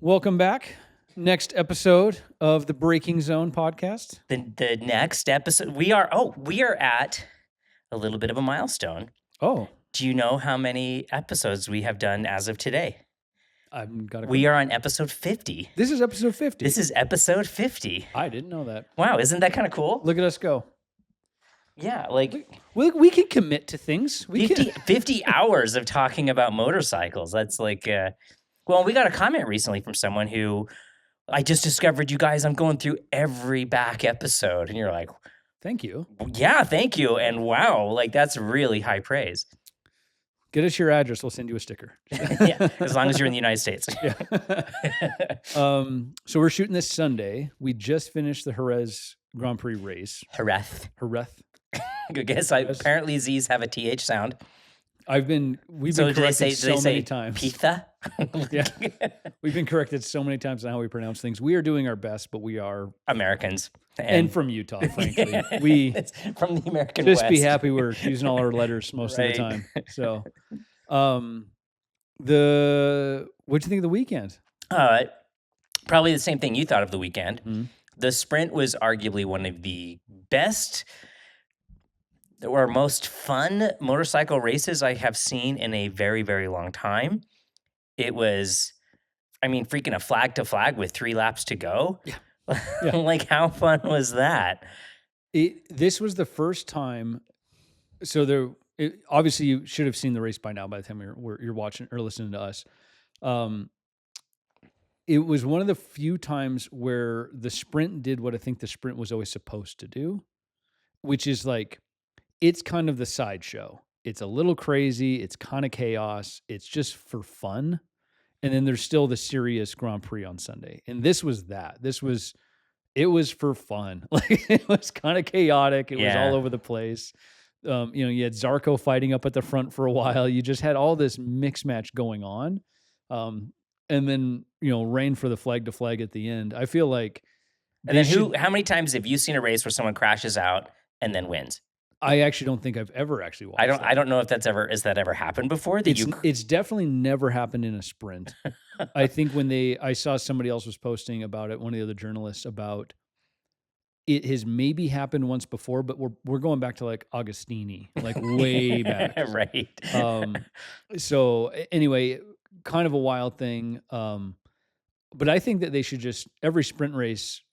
Welcome back. Next episode of the Breaking Zone podcast. The next episode, we are at a little bit of a milestone. Oh, Do you know how many episodes we have done as of today? I've got We are on episode 50. This is episode 50. This is episode 50. I didn't know that. Wow, isn't that kind of cool? Look at us go. Yeah, like We can commit to things. 50 hours of talking about motorcycles. That's like, well, we got a comment recently from someone who, I just discovered you guys, I'm going through every back episode. And you're like, Thank you. yeah, thank you. And wow, like that's really high praise. Get us your address. We'll send you a sticker. Yeah, as long as you're in the United States. Yeah. So we're shooting this Sunday. We just finished the Jerez Grand Prix race. Jerez. Good guess. Apparently Z's have a TH sound. We've been corrected so many times. Pizza? Yeah. We've been corrected so many times on how we pronounce things. We are doing our best, but we are Americans. And from Utah, frankly. It's from the American just West. Be happy we're using all our letters most of the time. So what'd you think of the weekend? Probably the same thing you thought of the weekend. Mm-hmm. The sprint was arguably one of the best or most fun motorcycle races I have seen in a very, very long time. It was, freaking a flag to flag with 3 laps to go. Yeah. Like, how fun was that? This was the first time. So obviously you should have seen the race by now by the time you're watching or listening to us. It was one of the few times where the sprint did what I think the sprint was always supposed to do, which is like, it's kind of the sideshow. It's a little crazy. It's kind of chaos. It's just for fun. And then there's still the serious Grand Prix on Sunday. And this was that. It was for fun. Like, it was kind of chaotic. It was all over the place. You had Zarco fighting up at the front for a while. You just had all this mix match going on. And then, rain for the flag to flag at the end. I feel like. And then how many times have you seen a race where someone crashes out and then wins? I actually don't think I've ever actually watched that. I don't know if has that ever happened before. It's definitely never happened in a sprint. I think I saw somebody else was posting about it, one of the other journalists, about it has maybe happened once before, but we're going back to like Agostini, like way back. Right. So anyway, kind of a wild thing. But I think that they should every sprint race,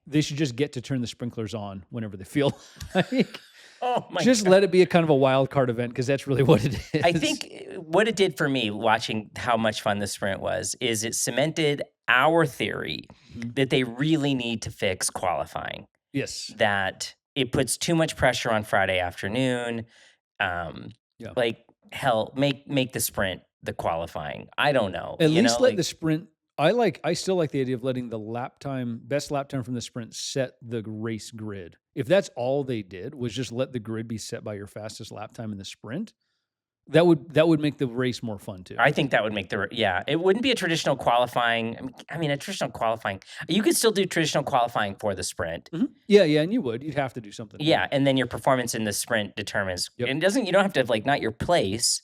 they should just get to turn the sprinklers on whenever they feel like. Oh my Just God. let it be a kind of a wild card event, because that's really what it is. I think what it did for me watching how much fun the sprint was is it cemented our theory that they really need to fix qualifying. Yes. That it puts too much pressure on Friday afternoon. Like, hell, make the sprint the qualifying. I don't know. At least let the sprint. I still like the idea of letting the best lap time from the sprint set the race grid. If that's all they did was just let the grid be set by your fastest lap time in the sprint, that would make the race more fun too. I think that would make it wouldn't be a traditional qualifying. A traditional qualifying. You could still do traditional qualifying for the sprint. Mm-hmm. Yeah, and you'd have to do something. Yeah, and then your performance in the sprint determines. Yep. And you don't have to have not your place,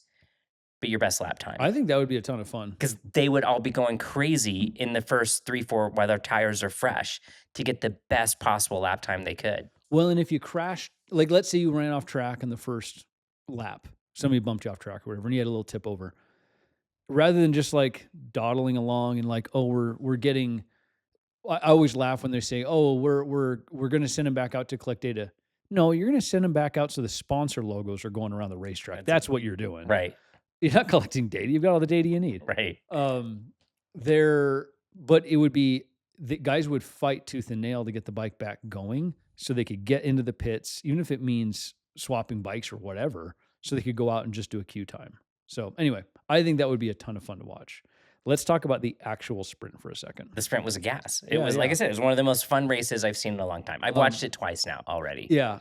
but your best lap time. I think that would be a ton of fun. Because they would all be going crazy in the first 3-4 while their tires are fresh to get the best possible lap time they could. Well, and if you crashed, like let's say you ran off track in the first lap, somebody bumped you off track or whatever, and you had a little tip over. Rather than just like dawdling along and like, oh, we're getting. I always laugh when they say, oh, we're going to send them back out to collect data. No, you're going to send them back out so the sponsor logos are going around the racetrack. That's what you're doing, right? You're not collecting data. You've got all the data you need. Right. But it would be the guys would fight tooth and nail to get the bike back going so they could get into the pits, even if it means swapping bikes or whatever, so they could go out and just do a queue time. So anyway, I think that would be a ton of fun to watch. Let's talk about the actual sprint for a second. The sprint was a gas. It was, like I said, it was one of the most fun races I've seen in a long time. I've watched it twice now already. Yeah.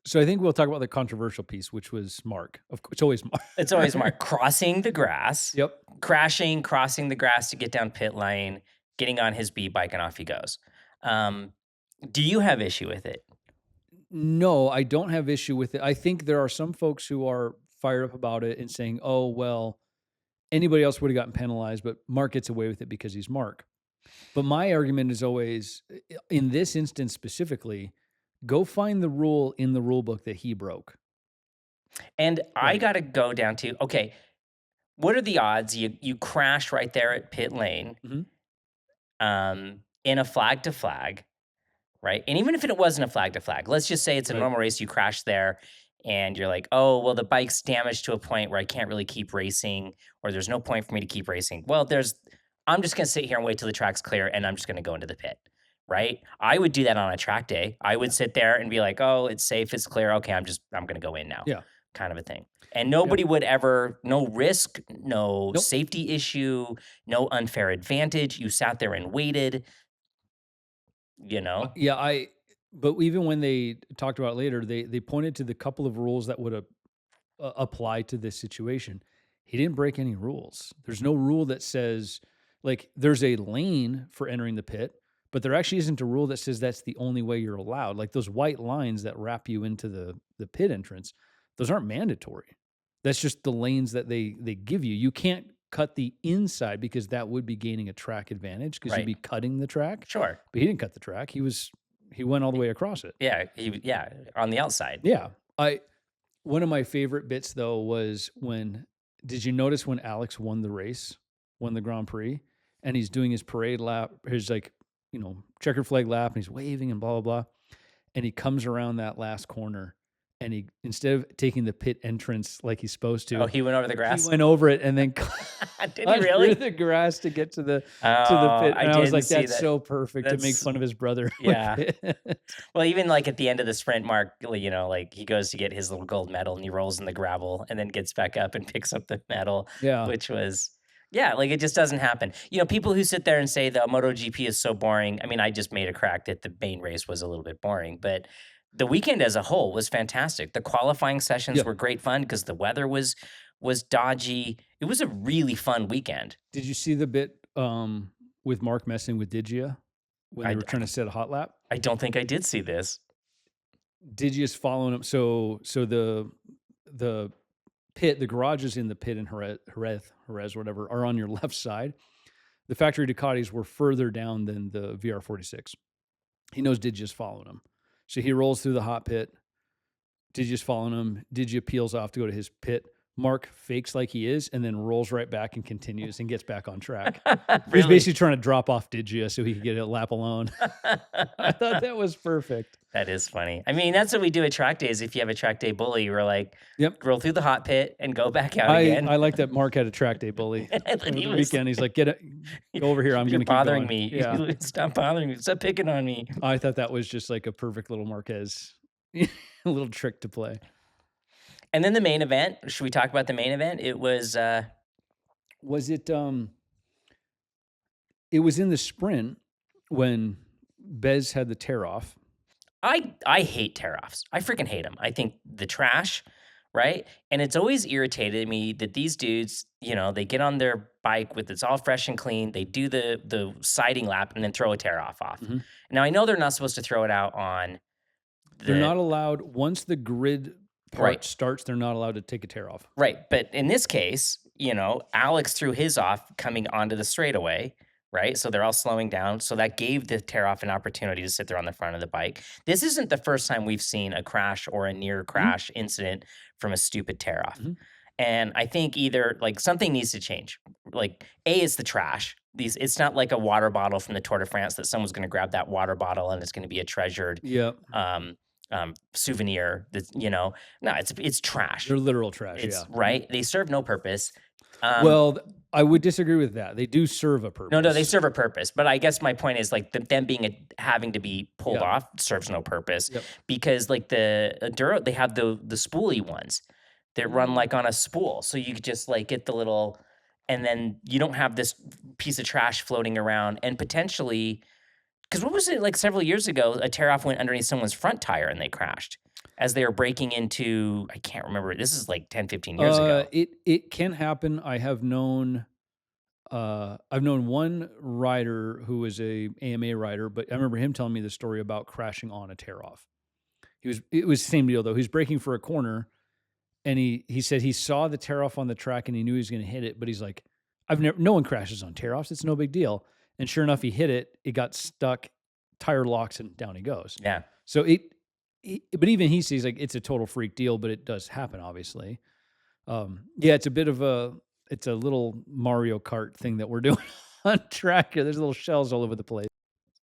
So I think we'll talk about the controversial piece, which was Marc. It's always Marc. It's always Marc crossing the grass. Yep. Crashing, crossing the grass to get down pit lane, getting on his B bike, and off he goes. Do you have issue with it? No, I don't have issue with it. I think there are some folks who are fired up about it and saying, oh, well, anybody else would have gotten penalized, but Marc gets away with it because he's Marc. But my argument is always, in this instance specifically, go find the rule in the rule book that he broke. And I Like, got to go down to, okay, what are the odds you crash right there at pit lane, mhm, in a flag to flag, right? And even if it wasn't a flag to flag, let's just say it's a right. normal race, you crash there and you're like, oh, well, the bike's damaged to a point where I can't really keep racing, or there's no point for me to keep racing. Well, I'm just going to sit here and wait till the track's clear and I'm just going to go into the pit, right? I would do that on a track day. I would sit there and be like, oh, it's safe, it's clear. Okay, I'm going to go in now, Yeah. kind of a thing. And Yep. nobody would ever, no risk, no Nope. safety issue, no unfair advantage. You sat there and waited, you know? Yeah, but even when they talked about it later, they pointed to the couple of rules that would apply to this situation. He didn't break any rules. There's no rule that says, like, there's a lane for entering the pit, but there actually isn't a rule that says that's the only way you're allowed. Like those white lines that wrap you into the pit entrance, those aren't mandatory. That's just the lanes that they give you. You can't cut the inside because that would be gaining a track advantage because you'd Right. be cutting the track. Sure. But he didn't cut the track. He went all the way across it. Yeah, on the outside. Yeah. I One of my favorite bits though was when did you notice when Alex won the race, won the Grand Prix, and he's doing his parade lap, his like, checkered flag lap, and he's waving and blah blah blah. And he comes around that last corner and he instead of taking the pit entrance like he's supposed Oh, to, he went over the he grass? went over it and then Did he cut really? through the grass to get to the Oh, pit. I And I was didn't like, see that's that. so perfect to make That's fun of his brother. with yeah. it. Well, even, like, at the end of the sprint, Mark, like, he goes to get his little gold medal, and he rolls in the gravel and then gets back up and picks up the medal, Yeah. which was yeah, like, it just doesn't happen. People who sit there and say the MotoGP is so boring. I mean, I just made a crack that the main race was a little bit boring, but the weekend as a whole was fantastic. The qualifying sessions Yeah. were great fun because the weather was dodgy. It was a really fun weekend. Did you see the bit with Mark messing with Digia when I they were trying to set a hot lap? I don't think I did see this. Digia's following him. So the pit, the garages in the pit in Jerez, whatever, are on your left side. The factory Ducatis were further down than the VR46. He knows Digia's following him. So he rolls through the hot pit. Digia's following him. Digia peels off to go to his pit. Mark fakes like he is and then rolls right back and continues and gets back on track. He was Really? basically trying to drop off Digia so he could get a lap alone. I thought that was perfect. That is funny. I mean, that's what we do at track days. If you have a track day bully, we're like, Yep. roll through the hot pit and go back out I again. like that Mark had a track day bully And over then he the was weekend. He's like, go over here. I'm You're going to keep bothering going. me. Yeah. Stop bothering me. Stop picking on me. I thought that was just like a perfect little Marquez, a little trick to play. And then the main event. Should we talk about the main event? It was Was it, it was in the sprint when Bez had the tear off. I hate tear-offs. I freaking hate them. I think the trash, right? And it's always irritated me that these dudes, they get on their bike with it's all fresh and clean. They do the siding lap and then throw a tear-off off. Mhm. Now, I know they're not supposed to throw it out on They're the not allowed, once the grid part Right. starts, they're not allowed to take a tear off. Right, but in this case, Alex threw his off coming onto the straightaway, right? So they're all slowing down. So that gave the tear off an opportunity to sit there on the front of the bike. This isn't the first time we've seen a crash or a near crash incident from a stupid tear off. Mhm. And I think either like something needs to change. Like it's the trash. It's not like a water bottle from the Tour de France that someone's going to grab that water bottle and it's going to be a treasured Yep. souvenir. No, it's trash. They're literal trash. It's Yeah. right. They serve no purpose. Well, I would disagree with that. They do serve a purpose. No, they serve a purpose. But I guess my point is like them having to be pulled Yeah. off serves no purpose Yep. because like the Enduro, they have the spoolie ones that run like on a spool. So you could just like get the little, and then you don't have this piece of trash floating around and potentially, because what was it like several years ago, a tear off went underneath someone's front tire and they crashed as they were breaking into, I can't remember. This is like 10, 15 years ago. It can happen. I've known one rider who was a AMA rider, but I remember him telling me the story about crashing on a tear off. It was the same deal though. He was braking for a corner and he said he saw the tear off on the track and he knew he was going to hit it, but he's like, no one crashes on tear offs. It's no big deal. And sure enough, he hit it. It got stuck, tire locks, and down he goes. Yeah. So but even he sees like it's a total freak deal, but it does happen, obviously. Yeah, it's a little Mario Kart thing that we're doing on track here. There's little shells all over the place.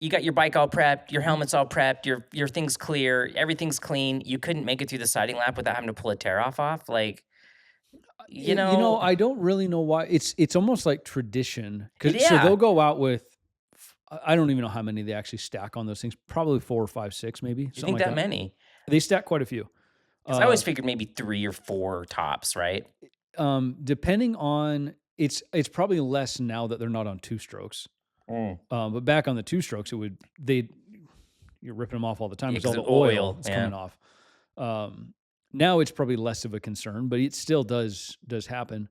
You got your bike all prepped, your helmet's all prepped, your thing's clear, everything's clean. You couldn't make it through the siding lap without having to pull a tear off. Like, I don't really know why. It's almost like tradition. So Yeah. they'll go out with, I don't even know how many they actually stack on those things. Probably 4 or 5, 6, maybe. You something think like that many? They stack quite a few. 'Cause I always figured maybe 3 or 4 tops, right? Depending on, it's probably less now that they're not on 2 strokes. But back on the 2 strokes, you're ripping them off all the time Yeah, because 'cause all the of oil oil, is yeah. coming off. Now it's probably less of a concern, but it still does happen.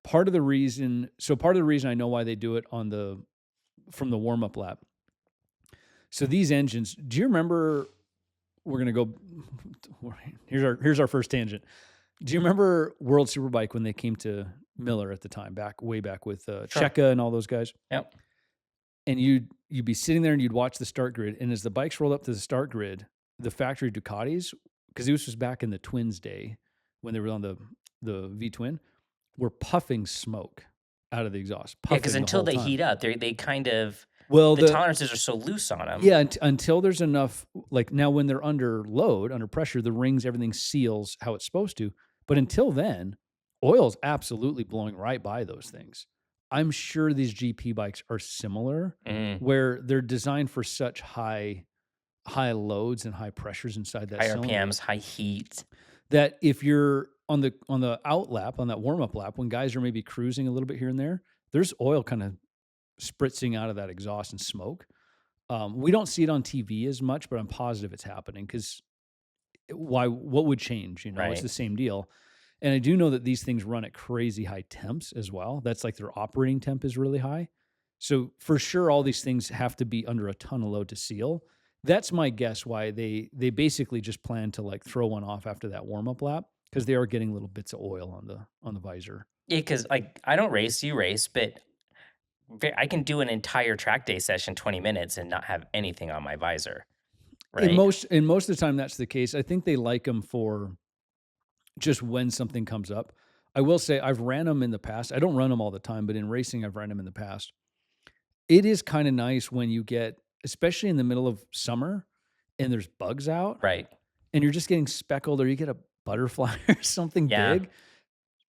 Part of the reason I know why they do it from the warm up lap. So these engines, do you remember? We're gonna go. Here's our first tangent. Do you remember World Superbike when they came to Miller at the time, way back with Checa and all those guys? Yep. And you'd be sitting there and you'd watch the start grid, and as the bikes rolled up to the start grid, the factory Ducatis, because this was back in the Twins day when they were on the V Twin, were puffing smoke out of the exhaust. Yeah, because until they heat up, they kind of the tolerances are so loose on them. Yeah, until there's enough. Like now, when they're under load, under pressure, the rings, everything seals how it's supposed to. But until then, oil's absolutely blowing right by those things. I'm sure these GP bikes are similar, where they're designed for such high loads and high pressures inside that high cylinder, RPMs, high heat. that if you're on the out lap, on that warm up lap, when guys are maybe cruising a little bit here and there, there's oil kind of spritzing out of that exhaust and smoke. We don't see it on TV as much, but I'm positive it's happening because what would change? It's Right. the same deal. And I do know that these things run at crazy high temps as well. That's like their operating temp is really high. So for sure, all these things have to be under a ton of load to seal. That's my guess why they basically just plan to like throw one off after that warm up lap, because they are getting little bits of oil on the visor. Yeah, because like I don't race, you race, but I can do an entire track day session, 20 minutes, and not have anything on my visor. Right. And most of the time that's the case. I think they like them for just when something comes up. I will say I've ran them in the past. I don't run them all the time, but in racing I've ran them in the past. It is kind of nice when you get, especially in the middle of summer and there's bugs out, Right. and you're just getting speckled, or you get a butterfly or something big,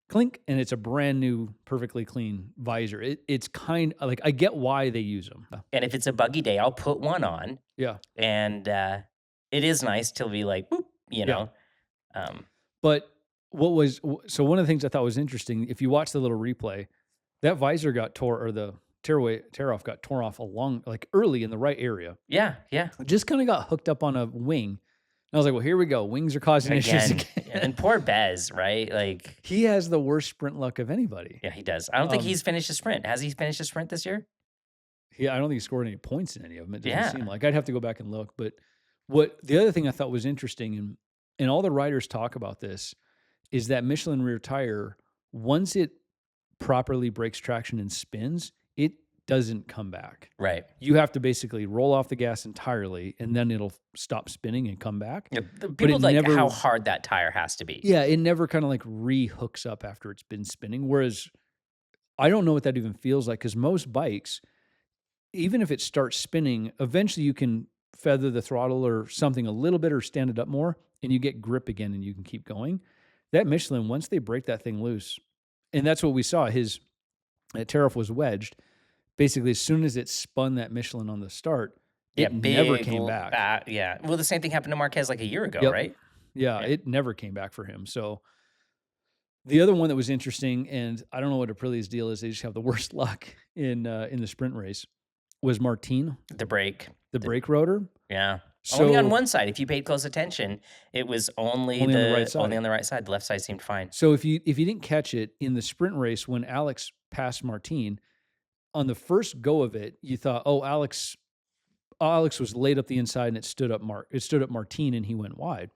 clink, and it's a brand new, perfectly clean visor. It's kind of like, I get why they use them. And if it's a buggy day, I'll put one on. Yeah. And it is nice to be like, boop, know. But so one of the things I thought was interesting, if you watch the little replay, that visor got the tear off got torn off along, like early in the right area. Yeah, yeah. It just kind of got hooked up on a wing. And I was like, well, here we go. Wings are causing issues again. And poor Bez, right? Like, he has the worst sprint luck of anybody. Yeah, he does. I don't think he's finished a sprint. Has he finished a sprint this year? Yeah, I don't think he scored any points in any of them. It doesn't seem like. I'd have to go back and look. But the other thing I thought was interesting, and all the riders talk about this, is that Michelin rear tire, once it properly breaks traction and spins, it doesn't come back. Right. You have to basically roll off the gas entirely, and then it'll stop spinning and come back. Yeah, people like how hard that tire has to be. Yeah, it never kind of like re-hooks up after it's been spinning. Whereas I don't know what that even feels like, because most bikes, even if it starts spinning, eventually you can feather the throttle or something a little bit or stand it up more, and you get grip again and you can keep going. That Michelin, once they break that thing loose, and that's what we saw, that tear-off was wedged. Basically, as soon as it spun that Michelin on the start, it never came back. Yeah. Well, the same thing happened to Marquez like a year ago, right? Yeah, it never came back for him. So the other one that was interesting, and I don't know what Aprilia's deal is, they just have the worst luck in the sprint race, was Martin. The brake rotor. Yeah. So, only on one side. If you paid close attention, it was only on the right side. Only on the right side. The left side seemed fine. So if you didn't catch it in the sprint race when Alex passed Martin, on the first go of it, you thought, oh, Alex was laid up the inside and it stood up Martin and he went wide.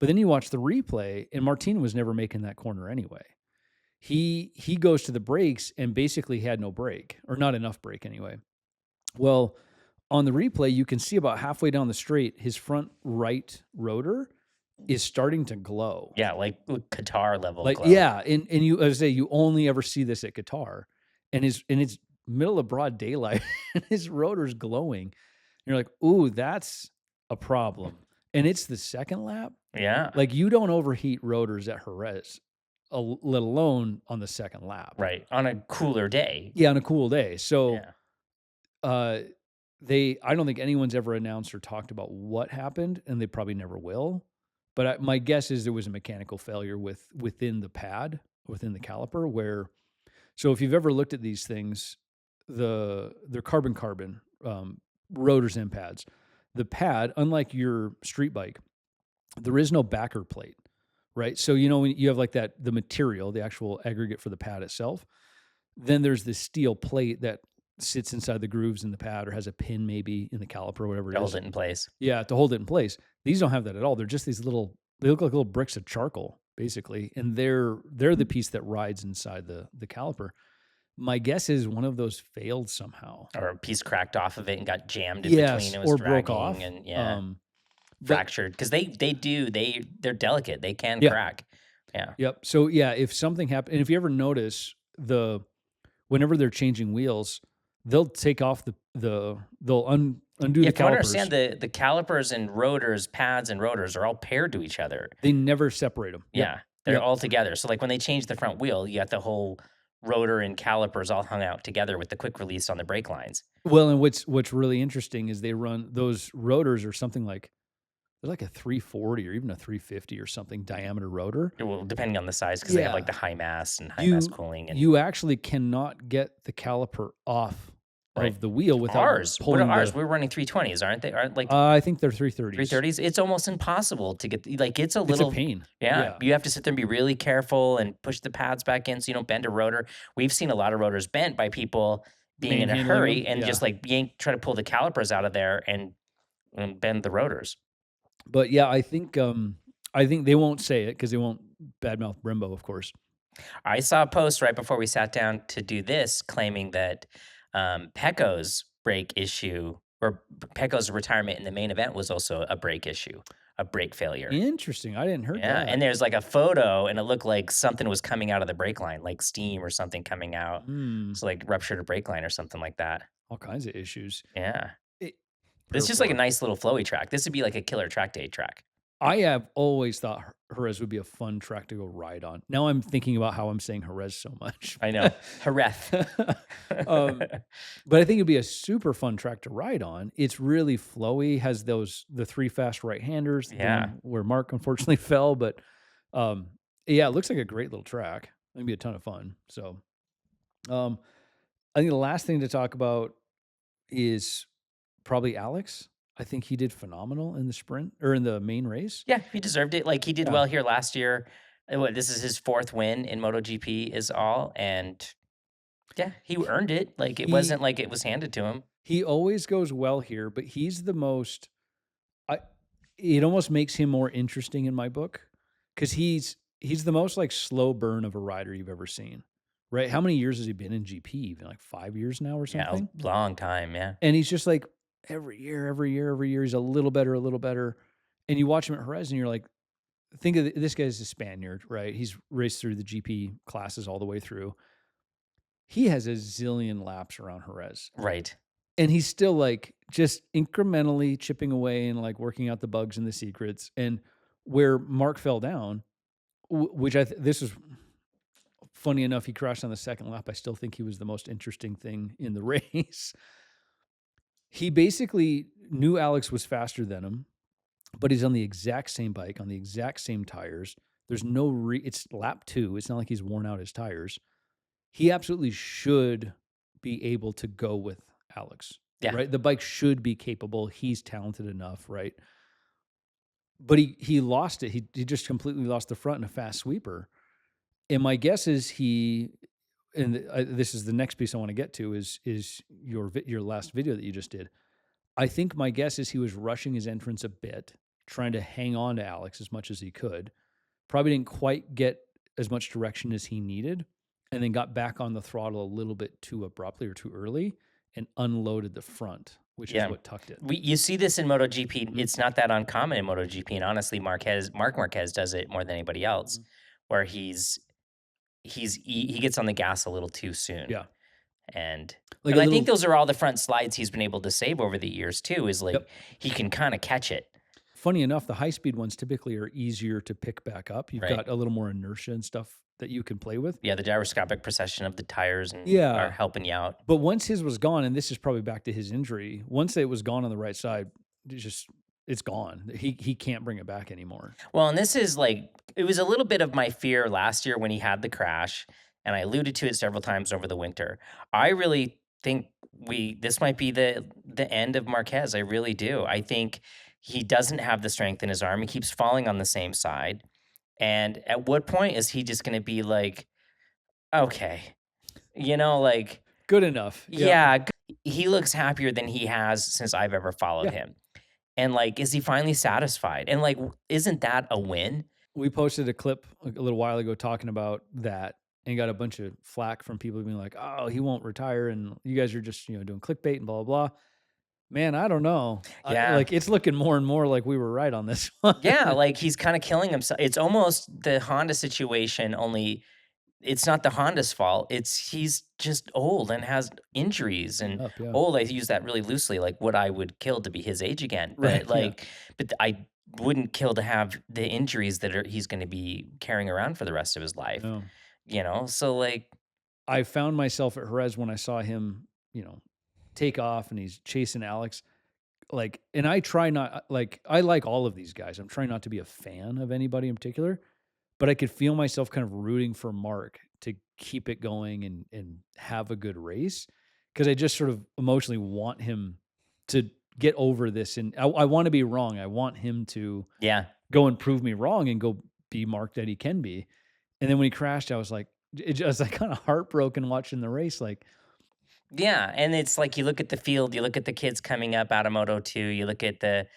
But then you watch the replay and Martin was never making that corner anyway. He goes to the brakes and basically had no brake, or not enough brake anyway. Well, on the replay, you can see about halfway down the straight, his front right rotor is starting to glow. Yeah, like Qatar level Like, glow. yeah, and you, as I say, you only ever see this at Qatar, and it's middle of broad daylight, and his rotor's glowing. And you're like, ooh, that's a problem. And it's the second lap. Yeah. Like, you don't overheat rotors at Jerez, let alone on the second lap. Right. On a cooler day. Yeah, on a cool day. So, Yeah. I don't think anyone's ever announced or talked about what happened, and they probably never will. But my guess is there was a mechanical failure within the pad, within the caliper, where. So if you've ever looked at these things, they're carbon rotors and pads. The pad, unlike your street bike, there is no backer plate, right? So when you have like that, the material, the actual aggregate for the pad itself, then there's this steel plate that sits inside the grooves in the pad or has a pin maybe in the caliper or whatever it is. Hold it in place. Yeah, to hold it in place. These don't have that at all. They're just these little. They look like little bricks of charcoal, basically, and they're the piece that rides inside the caliper. My guess is one of those failed somehow, Or a piece cracked off of it and got jammed in yes, between. It was or dragging broke off, and but fractured because they're delicate. They can Yeah. crack. Yeah. Yep. So yeah, if something happened, and if you ever notice whenever they're changing wheels, they'll take off they'll undo You the have to calipers. understand the calipers and rotors, pads and rotors are all paired to each other. They never separate them. Yeah. They're Yep. all together. So like when they change the front wheel, you got the whole rotor and calipers all hung out together with the quick release on the brake lines. Well, and what's really interesting is they run those rotors are something like they're like a 340 or even a 350 or something diameter rotor. Well, depending on the size, because they have like Yeah. the high mass and high mass cooling. And You actually cannot get the caliper off Right. of the wheel without ours, what pulling are ours? the. We're running 320s, aren't they? Aren't like I think they're 330s. 330s? It's almost impossible to get. Like it's a It's little a pain. Yeah, you have to sit there and be really careful and push the pads back in so you don't bend a rotor. We've seen a lot of rotors bent by people being in a Manhandling hurry them, and just like try to pull the calipers out of there and bend the rotors. But yeah, I think they won't say it because they won't badmouth Brembo, of course. I saw a post right before we sat down to do this claiming that Pecco's brake issue or Pecco's retirement in the main event was also a brake issue, a brake failure. Interesting. I didn't hear Yeah, that. and there's like a photo, and it looked like something was coming out of the brake line, like steam or something coming out. So like ruptured a brake line or something like that. All kinds of issues. Yeah, It- it's just like a nice little flowy track. This would be like a killer track day track. I have always thought Jerez would be a fun track to go ride on. Now I'm thinking about how I'm saying Jerez so much. I know, Jerez. But I think it'd be a super fun track to ride on. It's really flowy, has the three fast right-handers, the Yeah. one where Mark unfortunately fell, but yeah, it looks like a great little track. It'd be a ton of fun. So I think the last thing to talk about is probably Alex. I think he did phenomenal in the sprint or in the main race. Yeah, he deserved it. Like he did Yeah. well here last year. This is his 4th win in MotoGP is all, and yeah, he earned it. Like it wasn't like it was handed to him. He always goes well here, but he's the most. It almost makes him more interesting in my book because he's the most like slow burn of a rider you've ever seen, right? How many years has he been in GP? Even like 5 years now or something? Yeah, a long time. Yeah, And he's just like every year, he's a little better. And you watch him at Jerez and you're like, think of this guy's a Spaniard, right? He's raced through the GP classes all the way through. He has a zillion laps around Jerez. right. And he's still like just incrementally chipping away and like working out the bugs and the secrets. And where Mark fell down, which this is funny enough, he crashed on the second lap. I still think he was the most interesting thing in the race. He basically knew Alex was faster than him, but he's on the exact same bike, on the exact same tires. There's no it's lap 2. It's not like he's worn out his tires. He absolutely should be able to go with Alex. Yeah. Right? The bike should be capable. He's talented enough, right? But he lost it. He just completely lost the front in a fast sweeper. And my guess is this is the next piece I want to get to is your last video that you just did. I think my guess is he was rushing his entrance a bit, trying to hang on to Alex as much as he could. Probably didn't quite get as much direction as he needed, and then got back on the throttle a little bit too abruptly or too early, and unloaded the front, which is Yeah. what tucked it. You see this in MotoGP. Mhm. It's not that uncommon in MotoGP, and honestly, Marc Marquez does it more than anybody else, Mhm. where he gets on the gas a little too soon. Yeah. And Like and a I think little. those are all the front slides he's been able to save over the years too, is like Yep. he can kind of catch it, Funny enough, the high speed ones typically are easier to pick back up. You've right? got a little more inertia and stuff that you can play with. Yeah, the gyroscopic precession of the tires and are Yeah. helping you out. But once his was gone, and this is probably back to his injury, once it was gone on the right side, it's gone. He can't bring it back anymore. Well, and this is like it was a little bit of my fear last year when he had the crash, and I alluded to it several times over the winter. I really think this might be the end of Marquez. I really do. I think he doesn't have the strength in his arm. He keeps falling on the same side. And at what point is he just going to be like, okay, like Good enough. Yeah. yeah, he looks happier than he has since I've ever followed Yeah. him. And like, is he finally satisfied? And like, isn't that a win? We posted a clip a little while ago talking about that and got a bunch of flack from people being like, "Oh, he won't retire, and you guys are just doing clickbait and blah blah blah." Man, I don't know. Yeah. Like it's looking more and more like we were right on this one. Yeah, like he's kind of killing himself. It's almost the Honda situation, only it's not the Honda's fault. It's he's just old and has injuries Beat and up, yeah. old. I use that really loosely, like what I would kill to be his age again. Right. But Yeah. but I wouldn't kill to have the injuries he's going to be carrying around for the rest of his life. No. So like, I found myself at Jerez when I saw him, take off and he's chasing Alex. Like, and I try not like I like all of these guys. I'm trying not to be a fan of anybody in particular, but I could feel myself kind of rooting for Mark to keep it going and have a good race because I just sort of emotionally want him to get over this. And I want to be wrong. I want him to yeah, go and prove me wrong and go be Mark that he can be. And then when he crashed, I was like, it just like kind of heartbroken watching the race. Like, yeah. And it's like you look at the field, you look at the kids coming up out of Moto 2, you look at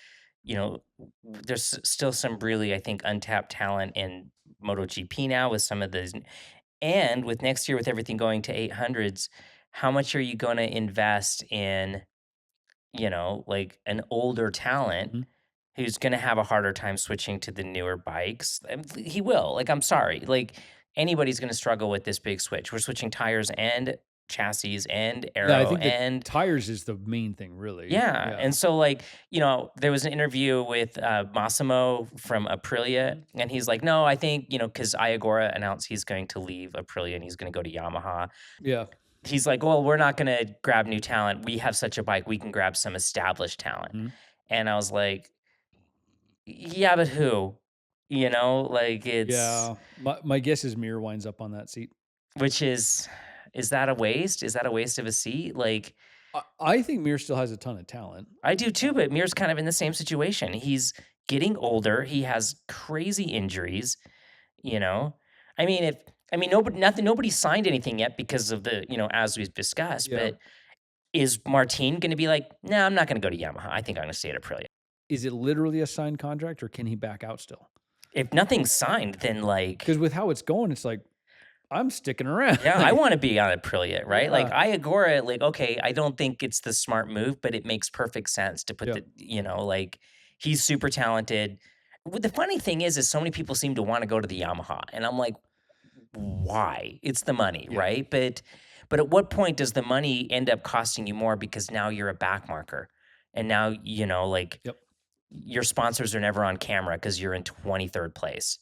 you know, there's still some really, I think, untapped talent in MotoGP now with some of those. And with next year, with everything going to 800s, how much are you going to invest in, like an older talent mhm. who's going to have a harder time switching to the newer bikes? He will. Like, I'm sorry. Like, anybody's going to struggle with this big switch. We're switching tires and chassis and Yeah, I aero think the and tires is the main thing, really. yeah, Yeah. and so, like, there was an interview with, Massimo from Aprilia, Mhm. and he's like, "No, I think, because Iagora announced he's going to leave Aprilia and he's gonna go to Yamaha." Yeah. He's like, "Well, we're not gonna grab new talent. We have such a bike, we can grab some established talent." Mhm. And I was like, "Yeah, but who?" Like, it's Yeah. My guess is Mir winds up on that seat. which is that a waste? Is that a waste of a seat? Like, I think Mir still has a ton of talent. I do too, but Mir's kind of in the same situation. He's getting older. He has crazy injuries, you know. I mean, nobody signed anything yet because of as we've discussed, Yeah. but is Martin going to be like, "No, I'm not going to go to Yamaha. I think I'm going to stay at Aprilia." Is it literally a signed contract or can he back out still? If nothing's signed, then Because with how it's going, it's like, I'm sticking around. yeah, I Like, want to be on Aprilia, right? Like yeah. Iagora, like, okay, I don't think it's the smart move, but it makes perfect sense to put Yeah. like he's super talented. The funny thing is so many people seem to want to go to the Yamaha, and I'm like, why? It's the money, Yeah. right? But at what point does the money end up costing you more because now you're a back marker, and now like Yep. your sponsors are never on camera because you're in 23rd place,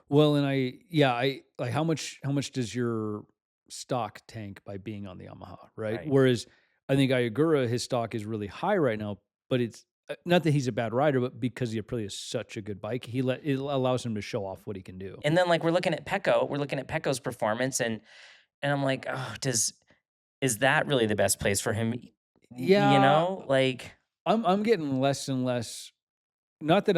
Well, and I like how much does your stock tank by being on the Yamaha, right? right? Whereas I think Ayagura, his stock is really high right now, but it's not that he's a bad rider, but because the Aprilia is such a good bike, it allows him to show off what he can do. And then like we're looking at Pecco's performance, and I'm like, oh, is that really the best place for him? Yeah, Like I'm getting less and less. Not that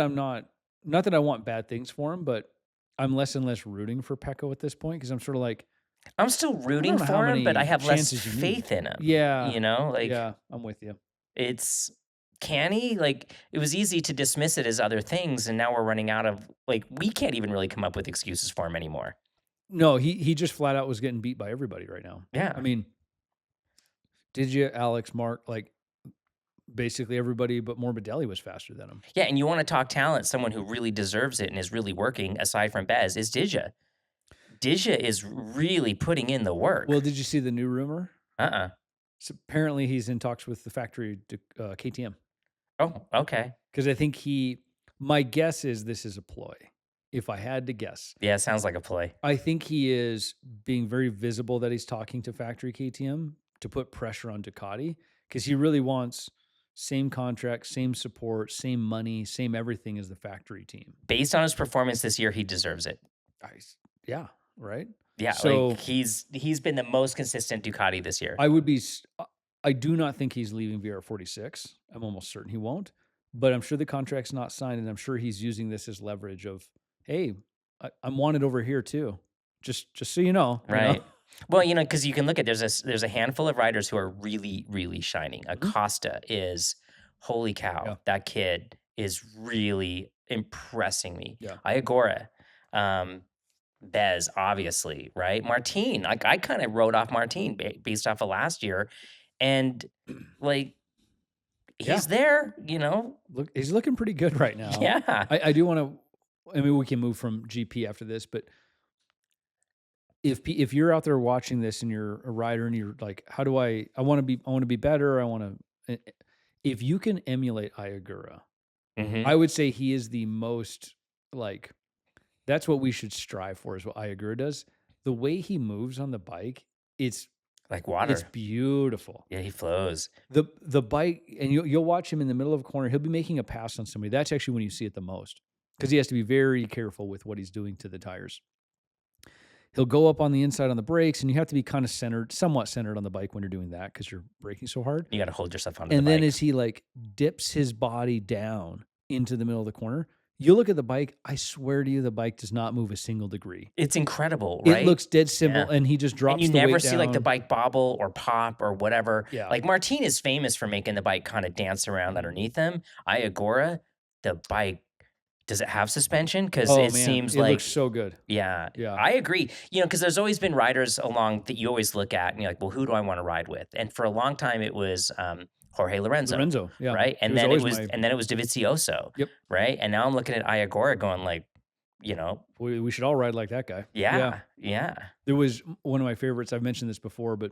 not that I want bad things for him, but I'm less and less rooting for Pecco at this point because I'm sort of like, I'm still I rooting don't know how for him, but I many have less chances you need. faith in him. Yeah, Like yeah, I'm with you. it's can he? Like it was easy to dismiss it as other things, and now we're running out of like we can't even really come up with excuses for him anymore. No, he just flat out was getting beat by everybody right now. I Yeah. mean, Did you, Alex basically everybody but Morbidelli was faster than him. Yeah, and you wanna talk talent, someone who really deserves it and is really working, aside from Bez, is Dija. Dija is really putting in the Well, work. did you see the new rumor? Uh-uh. So apparently he's in talks with the factory to KTM Oh, okay. because I think my guess is this is a ploy. If I had to guess, Yeah, sounds like a play. I think he is being very visible that he's talking to factory KTM to put pressure on Ducati because he really wants same contract, same support, same money, same everything as the factory team. Based on his performance this year, he deserves it. Yeah, right. Yeah, like, So he's been the most consistent Ducati this year. I do not think he's leaving VR46. I'm almost certain he won't, but I'm sure the contract's not signed, and I'm sure he's using this as leverage of, hey, I'm wanted over here too. Just so you know, Right. Well, because you can look at there's a handful of riders who are really, really shining. Mhm. Acosta is, holy cow, Yeah. that kid is really impressing me. Yeah. Iagora, Bez, obviously, right? Martin, like I kind of wrote off Martin based off of last year, and like Yeah. he's there, Look, he's looking pretty good right now. Yeah. I do want to. I mean, we can move from GP after this, but if you're out there watching this and you're a rider and you're like, how do I want to be better. I want to. If you can emulate Iagura, Hmm. I would say he is the most like. That's what we should strive for. Is what Iagura does. The way he moves on the bike, it's Like water. beautiful. Yeah, he flows. The bike, and you'll watch him in the middle of a corner. He'll be making a pass on somebody. That's actually when you see it the most because he has to be very careful with what he's doing to the tires. He'll go up on the inside on the brakes, and you have to be kind of somewhat centered on the bike when you're doing that because you're braking so hard. You got to hold yourself onto And the then bike. as he like dips his body down into the middle of the corner, you look at the bike. I swear to you, the bike does not move a single degree. It's incredible, right? It looks dead simple, Yeah. and he just drops And you the never weight see like the down. bike bobble or pop or whatever. Yeah. Like Martin is famous for making the bike kind of dance around underneath him. Iagora, the bike, does it have suspension? Because Oh it man, seems it like, looks so good. yeah, Yeah. I agree. Because there's always been riders along that you always look at and you're like, well, who do I want to ride with? And for a long time, it was Jorge Lorenzo, Yeah. right? He And was then it always was, my- and then it was Dovizioso, Yep. right? And now I'm looking at Iagora, going like, We should all ride like that guy. yeah. There was one of my favorites. I've mentioned this before, but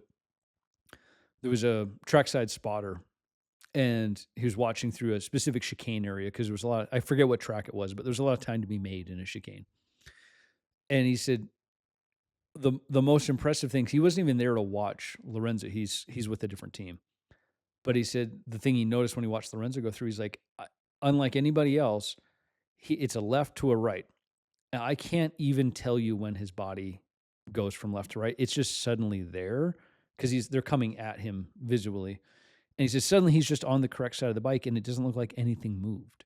there was a trackside spotter, and he was watching through a specific chicane area because there was a lot. I forget what track it was, but there was a lot of time to be made in a chicane. And he said the most impressive things. He wasn't even there to watch Lorenzo. He's with a different team. But he said the thing he noticed when he watched Lorenzo go through, he's like, unlike anybody else, it's a left to a right. Now, I can't even tell you when his body goes from left to right. It's just suddenly there because they're coming at him visually. And he says suddenly he's just on the correct side of the bike and it doesn't look like anything moved.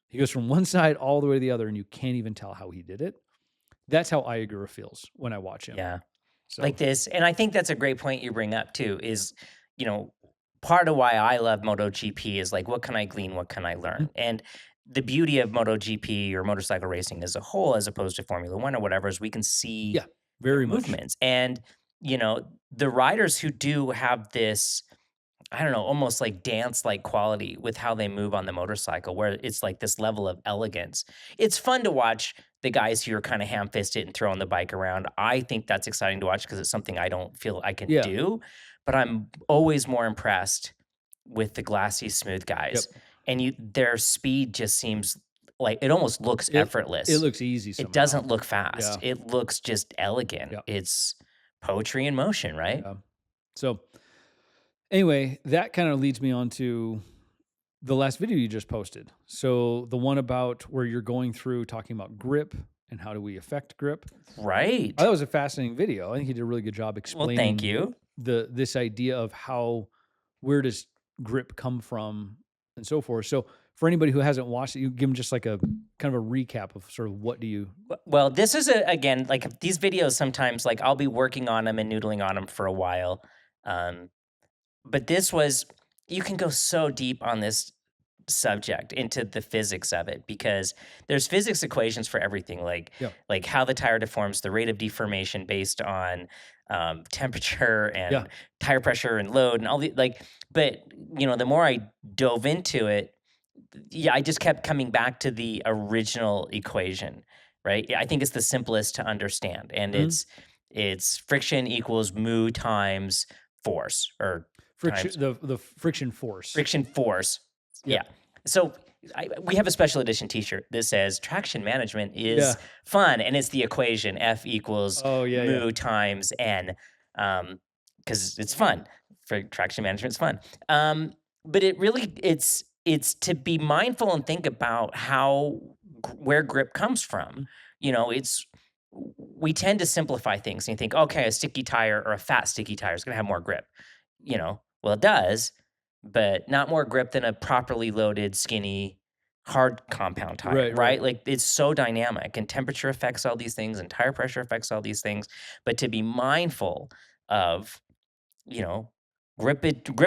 He goes from one side all the way to the other and you can't even tell how he did it. That's how Iagura feels when I watch him. Yeah. So Like this. And I think that's a great point you bring up too, is, part of why I love MotoGP is like, what can I glean? What can I learn? And the beauty of MotoGP or motorcycle racing as a whole, as opposed to Formula One or whatever, is we can see yeah, very much. movements. And, the riders who do have this, I don't know, almost like dance-like quality with how they move on the motorcycle, where it's like this level of elegance. It's fun to watch the guys who are kind of ham-fisted and throwing the bike around. I think that's exciting to watch because it's something I don't feel I can Yeah. do. But I'm always more impressed with the glassy, smooth guys. Yep. And their speed just seems like it almost looks effortless. It looks easy somehow. It doesn't look fast. Yeah. It looks just elegant. Yep. It's poetry in motion, right? Yeah. So anyway, that kind of leads me on to the last video you just posted. So the one about where you're going through talking about grip and how do we affect grip. Right. That was a fascinating video. I think you did a really good job explaining Well, thank you. this idea of where does grip come from and so forth. So for anybody who hasn't watched it, you give them just like a kind of a recap of sort of what do you. Well, this is again, like these videos sometimes, like I'll be working on them and noodling on them for a while. But this was, you can go so deep on this subject into the physics of it because there's physics equations for everything, like Yeah. like how the tire deforms, the rate of deformation based on temperature Yeah. and tire pressure and load and all the like. But the more I dove into it, yeah, I just kept coming back to the original equation, right? I think it's the simplest to understand, and Mhm. it's friction equals mu times force or times The friction force. friction force. Yeah. Yep. So we have a special edition T-shirt that says traction management is Yeah. fun, and it's the equation F equals Oh, yeah, yeah. mu times N, because it's fun. For traction management, it's fun. But it's to be mindful and think about where grip comes from. Mhm. It's we tend to simplify things and you think, okay, a sticky tire or a fat sticky tire is going to have more grip. Well, it does, but not more grip than a properly loaded, skinny, hard compound tire, Right, right. right? Like it's so dynamic and temperature affects all these things and tire pressure affects all these things. But to be mindful of, you know, grip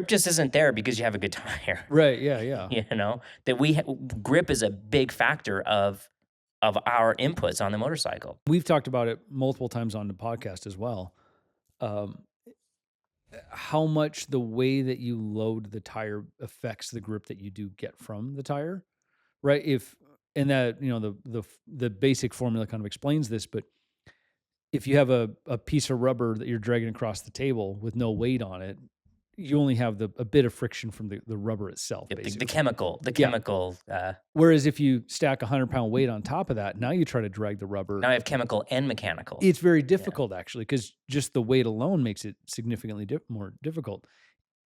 just isn't there because you have a good tire. Right, yeah, yeah. That grip is a big factor of our inputs on the motorcycle. We've talked about it multiple times on the podcast as well. Um, how much the way that you load the tire affects the grip that you do get from the tire, right? If and that the basic formula kind of explains this, but if you have a piece of rubber that you're dragging across the table with no weight on it, you only have a bit of friction from the rubber itself, Yep, the basically. chemical, the Yeah. chemical. Whereas if you stack 100-pound weight on top of that, now you try to drag the rubber. Now I have chemical and mechanical. It's very Yeah. difficult actually, because just the weight alone makes it significantly more difficult.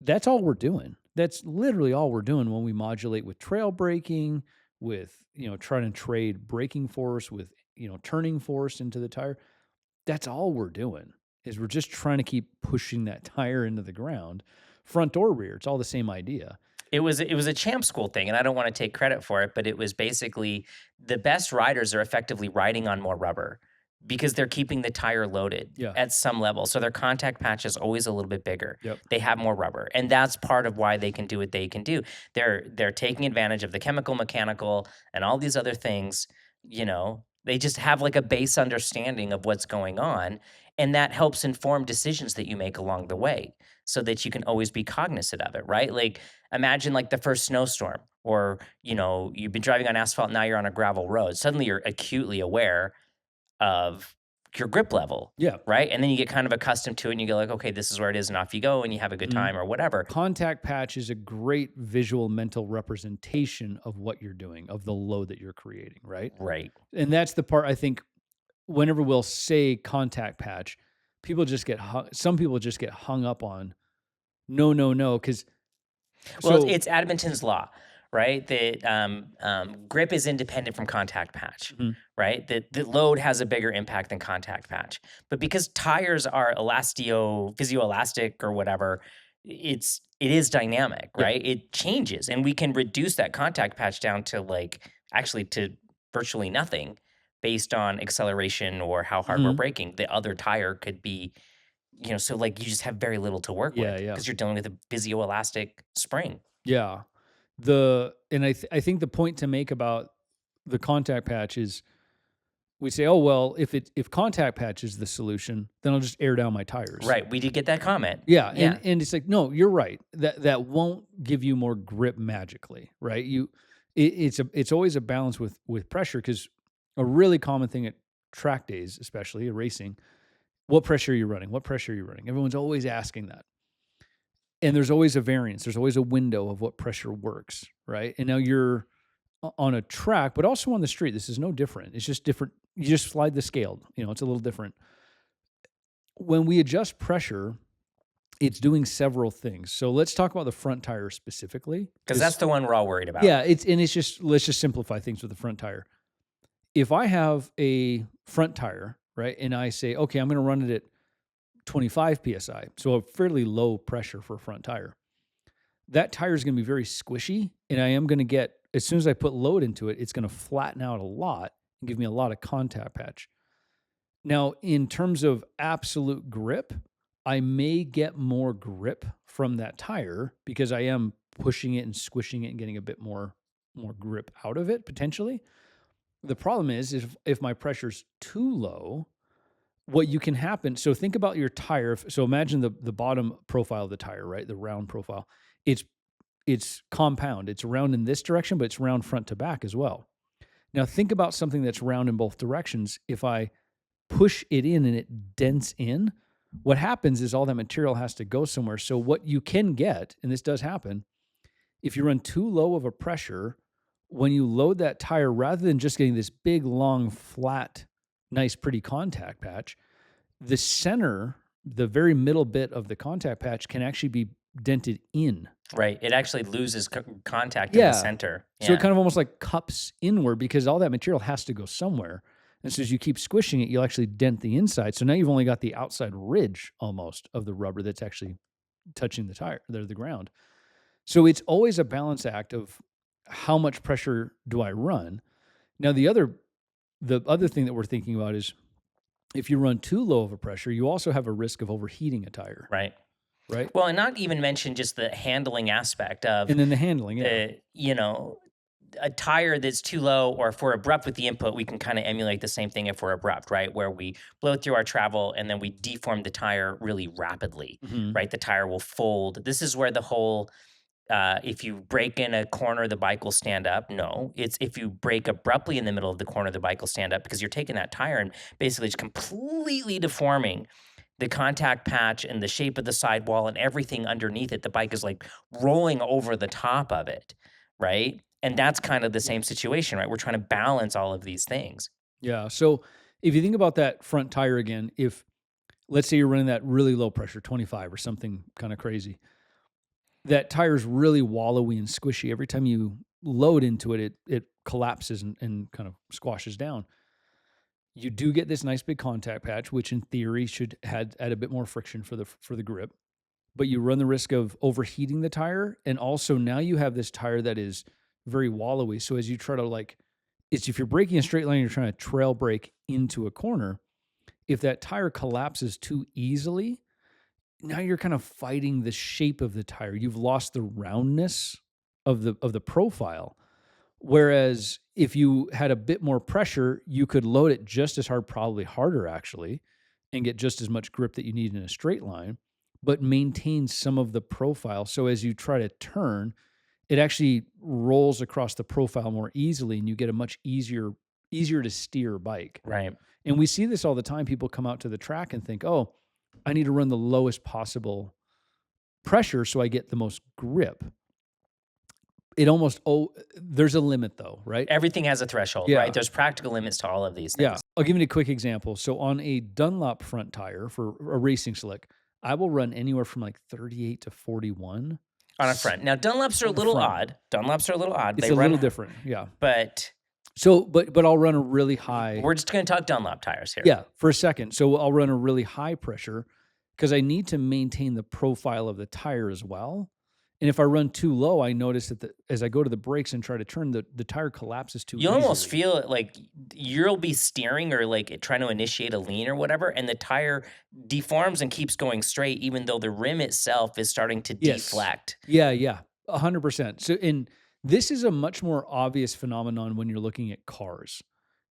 That's all we're doing. That's literally all we're doing when we modulate with trail braking, with trying to trade braking force with turning force into the tire. That's all we're doing is we're just trying to keep pushing that tire into the ground, front or rear. It's all the same idea. It was a champ school thing, and I don't want to take credit for it, but it was basically the best riders are effectively riding on more rubber because they're keeping the tire loaded Yeah. at some level. So their contact patch is always a little bit bigger. Yep. They have more rubber, and that's part of why they can do what they can do. They're taking advantage of the chemical, mechanical, and all these other things. They just have like a base understanding of what's going on, and that helps inform decisions that you make along the way, so that you can always be cognizant of it, right? Like imagine like the first snowstorm or you've been driving on asphalt, now you're on a gravel road, suddenly you're acutely aware of your grip level, Yeah. right? And then you get kind of accustomed to it and you go like, okay, this is where it is, and off you go and you have a good Mhm. time or whatever. Contact patch is a great visual mental representation of what you're doing, of the load that you're creating, right? Right. And that's the part I think whenever we'll say contact patch, some people just get hung up on no, because Well, so it's Edmonton's law, right? That grip is independent from contact patch, Mhm. right? That the load has a bigger impact than contact patch. But because tires are physioelastic or whatever, it is dynamic, Yeah. right? It changes, and we can reduce that contact patch down to actually to virtually nothing based on acceleration or how hard we're Mhm. braking. The other tire could be so, like, you just have very little to work with Yeah, yeah. because you're dealing with a viscoelastic spring. Yeah. I think the point to make about the contact patch is we say, "Oh, well, if contact patch is the solution, then I'll just air down my tires." Right, we did get that comment. Yeah, Yeah. and it's like, "No, you're right. That won't give you more grip magically, right?" It's always a balance with pressure, because a really common thing at track days, especially racing, what pressure are you running? What pressure are you running? Everyone's always asking that. And there's always a variance. There's always a window of what pressure works, right? And now you're on a track, but also on the street. This is no different. It's just different. You just slide the scale. It's a little different. When we adjust pressure, it's doing several things. So let's talk about the front tire specifically. Because that's the one we're all worried about. Yeah, it's just let's just simplify things with the front tire. If I have a front tire, right, and I say, okay, I'm going to run it at 25 psi, so a fairly low pressure for a front tire. That tire is going to be very squishy, and I am going to get, as soon as I put load into it, it's going to flatten out a lot and give me a lot of contact patch. Now, in terms of absolute grip, I may get more grip from that tire because I am pushing it and squishing it and getting a bit more grip out of it potentially. The problem is if my pressure's too low, what you can happen, so think about your tire. So imagine the bottom profile of the tire, right? The round profile. It's it's compound. It's round in this direction, but it's round front to back as well. Now think about something that's round in both directions. If I push it in and it dents in, what happens is all that material has to go somewhere. So what you can get, and this does happen, if you run too low of a pressure, when you load that tire, rather than just getting this big, long, flat, nice, pretty contact patch, the center, the very middle bit of the contact patch can actually be dented in. Right. It actually loses contact in the Yeah. center. So Yeah. it kind of almost like cups inward because all that material has to go somewhere. And so as you keep squishing it, you'll actually dent the inside. So now you've only got the outside ridge almost of the rubber that's actually touching the tire, the ground. So it's always a balance act of how much pressure do I run? Now the other thing that we're thinking about is if you run too low of a pressure, you also have a risk of overheating a tire, Right. right? Well, and not even mention just the handling aspect of, And then the handling, yeah. you know, a tire that's too low, or if we're abrupt with the input, we can kind of emulate the same thing if we're abrupt, right? Where we blow through our travel and then we deform the tire really rapidly, Mhm. right? The tire will fold. This is where the whole, if you break in a corner, the bike will stand up. No, it's if you break abruptly in the middle of the corner, the bike will stand up, because you're taking that tire and basically just completely deforming the contact patch and the shape of the sidewall and everything underneath it. The bike is like rolling over the top of it, right? And that's kind of the same situation, right? We're trying to balance all of these things. Yeah. So if you think about that front tire again, if let's say you're running that really low pressure, 25 or something kind of crazy, that tire's really wallowy and squishy. Every time you load into it, it collapses and kind of squashes down. You do get this nice big contact patch, which in theory should add a bit more friction for the grip, but you run the risk of overheating the tire. And also now you have this tire that is very wallowy. So as you try to it's if you're braking a straight line, you're trying to trail brake into a corner. If that tire collapses too easily, now you're kind of fighting the shape of the tire. You've lost the roundness of the profile. Whereas if you had a bit more pressure, you could load it just as hard, probably harder actually, and get just as much grip that you need in a straight line, but maintain some of the profile. So as you try to turn, it actually rolls across the profile more easily and you get a much easier to steer bike. Right. And we see this all the time. People come out to the track and think, "Oh, I need to run the lowest possible pressure so I get the most grip." There's a limit though, right? Everything has a threshold, Yeah. right? There's practical limits to all of these things. Yeah. I'll give you a quick example. So on a Dunlop front tire for a racing slick, I will run anywhere from like 38 to 41 On a front. Now, Dunlops are a On the little front. odd. Dunlops are a little odd. It's They a run, little different. Yeah. but So, but I'll run a really high. we're just going to talk Dunlop tires here. Yeah, for a second. So I'll run a really high pressure because I need to maintain the profile of the tire as well. And if I run too low, I notice that as I go to the brakes and try to turn, the tire collapses too You easily. almost feel it like you'll be steering or like trying to initiate a lean or whatever, and the tire deforms and keeps going straight, even though the rim itself is starting to Yes. deflect. Yeah, 100%. So, and this is a much more obvious phenomenon when you're looking at cars.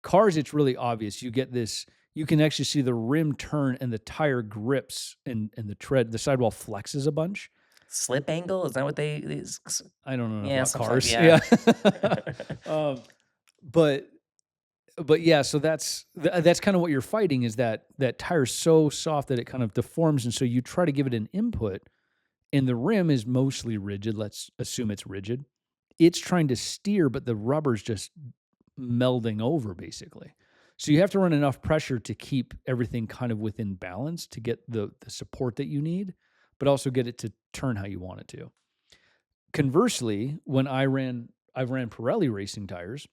Cars, it's really obvious. You get this. You can actually see the rim turn and the tire grips and the sidewall flexes a bunch. Slip angle, is that what they? I don't know Yeah, about something cars. like- Yeah. But yeah, so that's kind of what you're fighting is that tire's so soft that it kind of deforms, and so you try to give it an input, and the rim is mostly rigid. Let's assume it's rigid. It's trying to steer, but the rubber's just melding over basically. So you have to run enough pressure to keep everything kind of within balance to get the support that you need, but also get it to turn how you want it to. Conversely, when I've ran Pirelli racing tires,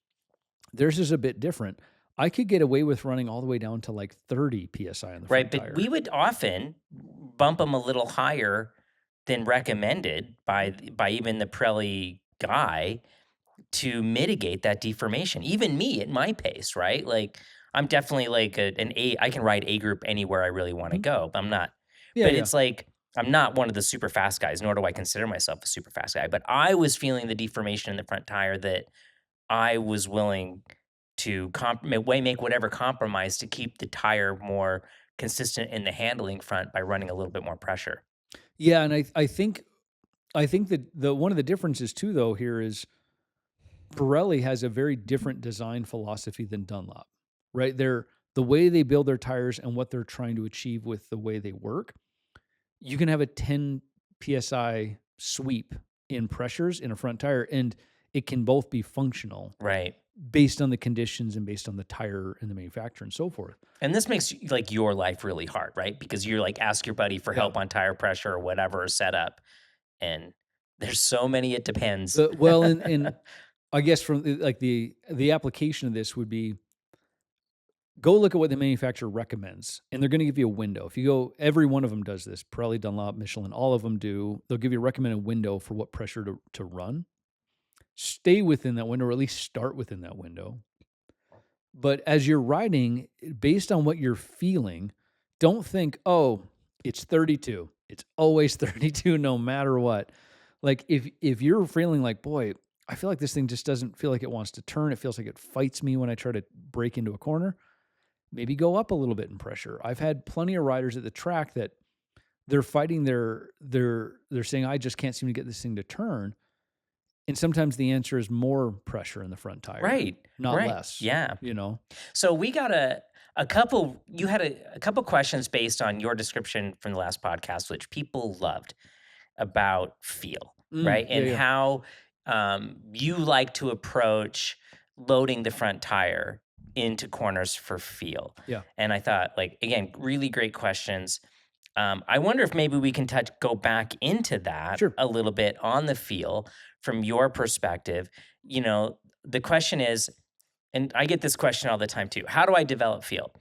theirs is a bit different. I could get away with running all the way down to like 30 PSI on the Right, front but tire. we would often bump them a little higher than recommended by even the Pirelli guy to mitigate that deformation. Even me at my pace, right? Like I'm definitely like an A. I can ride A group anywhere I really want to go. But I'm not. Yeah, but yeah. it's like I'm not one of the super fast guys, nor do I consider myself a super fast guy. But I was feeling the deformation in the front tire that I was willing to make whatever compromise to keep the tire more consistent in the handling front by running a little bit more pressure. Yeah, and I think that the one of the differences too, though, here is Pirelli has a very different design philosophy than Dunlop, right? The way they build their tires and what they're trying to achieve with the way they work. You can have a 10 psi sweep in pressures in a front tire, and it can both be functional Right. based on the conditions and based on the tire and the manufacturer and so forth. And this makes like your life really hard, right? Because you're like ask your buddy for Yeah. help on tire pressure or whatever setup, and there's so many it depends. Well, and I guess from like the application of this would be go look at what the manufacturer recommends, and they're going to give you a window. If you go, every one of them does this. Pirelli, Dunlop, Michelin, all of them do. They'll give you a recommended window for what pressure to run. Stay within that window, or at least start within that window. But as you're riding, based on what you're feeling, don't think, oh, it's 32. It's always 32 no matter what. Like if you're feeling like, boy, I feel like this thing just doesn't feel like it wants to turn. It feels like it fights me when I try to break into a corner. Maybe go up a little bit in pressure. I've had plenty of riders at the track that they're fighting they're saying, I just can't seem to get this thing to turn. And sometimes the answer is more pressure in the front tire. Right. Not right. less. Yeah. You know? So we got a couple. You had a couple questions based on your description from the last podcast, which people loved about feel, right? Yeah, And yeah. how you like to approach loading the front tire into corners for feel. Yeah. And I thought, like, again, really great questions. I wonder if maybe we can go back into that Sure. a little bit on the feel from your perspective. You know, the question is, and I get this question all the time too, how do I develop feel?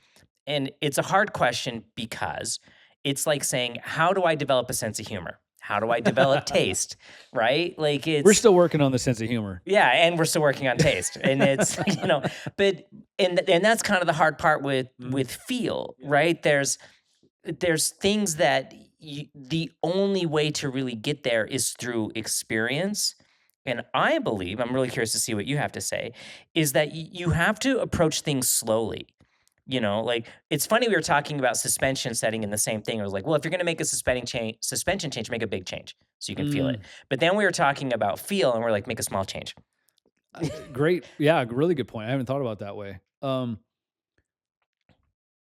And it's a hard question because it's like saying, how do I develop a sense of humor? How do I develop taste? Right? Like We're still working on the sense of humor. yeah, and we're still working on taste. And it's, but and that's kind of the hard part with feel, right? There's things that the only way to really get there is through experience. And I believe, I'm really curious to see what you have to say, is that you have to approach things slowly. Like it's funny we were talking about suspension setting in the same thing. I was like, well, if you're going to make a suspension change, make a big change so you can feel it. But then we were talking about feel, and we're like, make a small change. Great. Yeah, really good point. I haven't thought about it that way.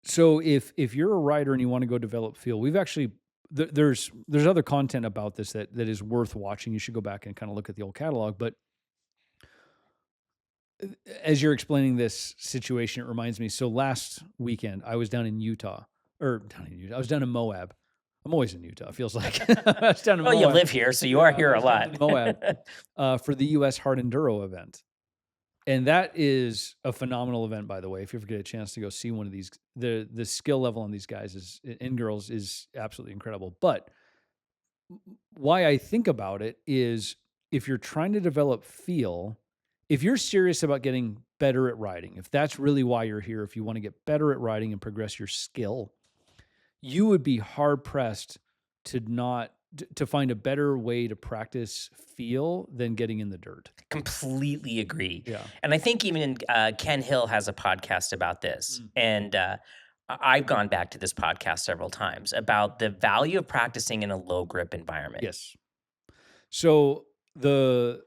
So if you're a writer and you want to go develop feel, we've actually there's other content about this that is worth watching. You should go back and kind of look at the old catalog. But as you're explaining this situation, it reminds me. So last weekend I was down in Utah, I was down in Moab. I'm always in Utah. It feels like I was down in Well, Moab. you live here, so you are here a lot. Moab for the U.S. Hard Enduro event. And that is a phenomenal event, by the way. If you ever get a chance to go see one of these, the skill level on these guys and girls is absolutely incredible. But why I think about it is if you're trying to develop feel, if you're serious about getting better at riding, if that's really why you're here, if you want to get better at riding and progress your skill, you would be hard pressed to find a better way to practice feel than getting in the dirt. Completely agree. Yeah. And I think even Ken Hill has a podcast about this. And I've gone back to this podcast several times about the value of practicing in a low grip environment. Yes. So the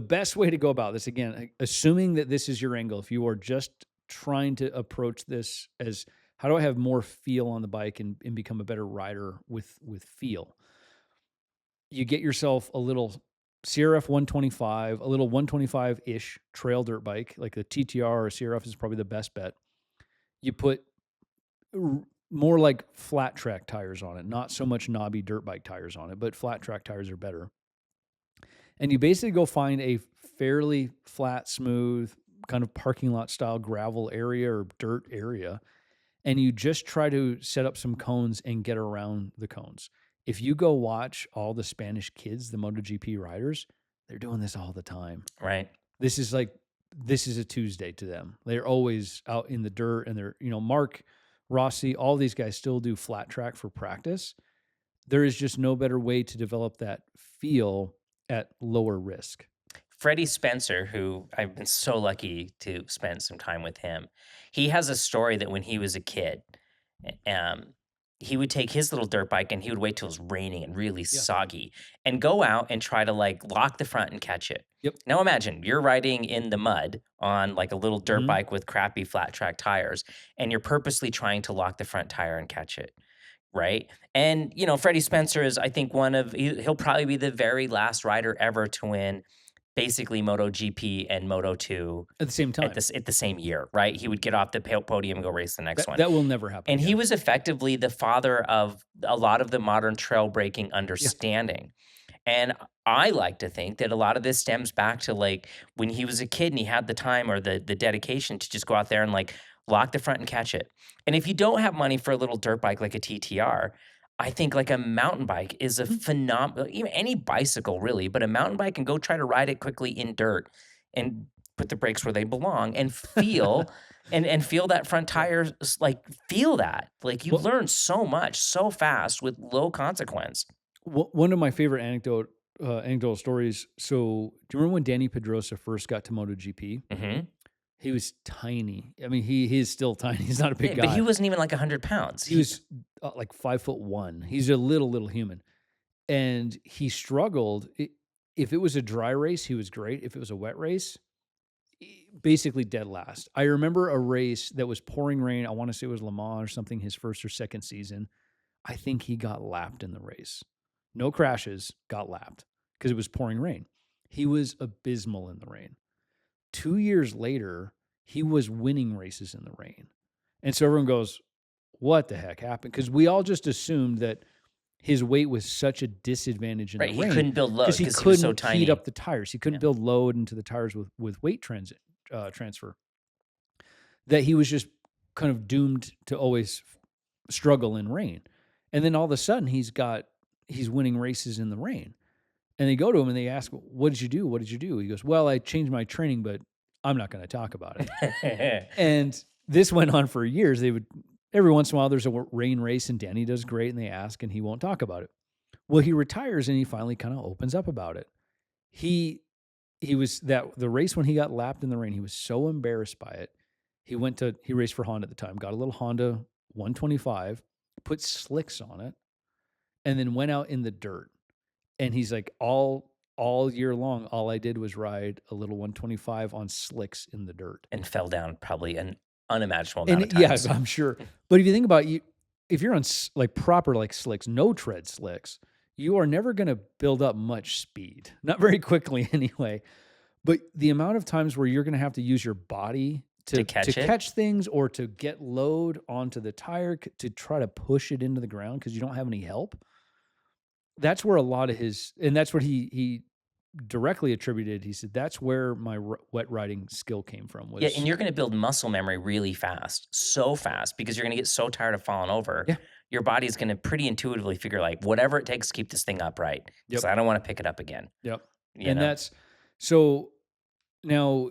best way to go about this, again, assuming that this is your angle, if you are just trying to approach this as how do I have more feel on the bike and become a better rider with feel, you get yourself a little CRF 125, a little 125-ish trail dirt bike, like a TTR or a CRF is probably the best bet. You put more like flat track tires on it, not so much knobby dirt bike tires on it, but flat track tires are better. And you basically go find a fairly flat, smooth, kind of parking lot style gravel area or dirt area, and you just try to set up some cones and get around the cones. If you go watch all the Spanish kids, the MotoGP riders, they're doing this all the time. Right. This is a Tuesday to them. They're always out in the dirt, and they're, Mark Rossi, all these guys still do flat track for practice. There is just no better way to develop that feel at lower risk. Freddie Spencer, who I've been so lucky to spend some time with him, he has a story that when he was a kid, Um, he would take his little dirt bike and he would wait till it was raining and really Yeah. soggy and go out and try to like lock the front and catch it. Yep. Now imagine you're riding in the mud on like a little dirt Mhm. bike with crappy flat track tires, and you're purposely trying to lock the front tire and catch it. Right. And, Freddie Spencer is, I think, he'll probably be the very last rider ever to win basically MotoGP and Moto2 At the same time. at the same year, right? He would get off the podium and go race the next one. That will never happen And he again. was effectively the father of a lot of the modern trail braking understanding. And I like to think that a lot of this stems back to like when he was a kid and he had the time or the dedication to just go out there and like lock the front and catch it. And if you don't have money for a little dirt bike like a TTR, I think like a mountain bike is a Mhm. phenomenal, even any bicycle really, but a mountain bike can go try to ride it quickly in dirt and put the brakes where they belong and feel and feel that front Yeah. tire like feel that. Like you Well, learn so much so fast with low consequence. one of my favorite anecdotal stories. So, do you remember when Danny Pedrosa first got to MotoGP? Mhm. He was tiny. I mean, he is still tiny. He's not a big Yeah, but he guy. wasn't even like 100 pounds. He was like 5'1". He's a little human, and he struggled. If it was a dry race, he was great. If it was a wet race, basically dead last. I remember a race that was pouring rain. I want to say it was Le Mans or something. His first or second season. I think he got lapped in the race. No crashes, got lapped because it was pouring rain. He was abysmal in the rain. 2 years later, he was winning races in the rain. And so everyone goes, "What the heck happened?" Because we all just assumed that his weight was such a disadvantage in right, the he rain couldn't build load because he because he was so couldn't heat tiny. up the tires. He couldn't Yeah. build load into the tires with weight transfer. That he was just kind of doomed to always struggle in rain. And then all of a sudden he's winning races in the rain. And they go to him and they ask, "What did you do? What did you do?" He goes, "Well, I changed my training, but I'm not going to talk about it." And this went on for years. They would every once in a while there's a rain race and Danny does great and they ask and he won't talk about it. Well, he retires and he finally kind of opens up about it. He he was that the race when he got lapped in the rain, he was so embarrassed by it. He raced for Honda at the time, got a little Honda 125, put slicks on it, and then went out in the dirt. And he's like, all year long, all I did was ride a little 125 on slicks in the dirt. And fell down probably an unimaginable amount And of yeah, times. I'm sure. But if you think about it, if you're on like proper like slicks, no tread slicks, you are never going to build up much speed, not very quickly anyway. But the amount of times where you're going to have to use your body To to catch it? catch things or to get load onto the tire to try to push it into the ground because you don't have any help. That's where a lot of and that's what he directly attributed. He said that's where my wet riding skill came from. Yeah, and Was you're gonna build muscle memory really fast, so fast, because you're gonna get so tired of falling over. yeah, Your body's gonna pretty intuitively figure, like, whatever it takes to keep this thing upright, because yep, I don't wanna pick it up again, yep, you and know? that's so now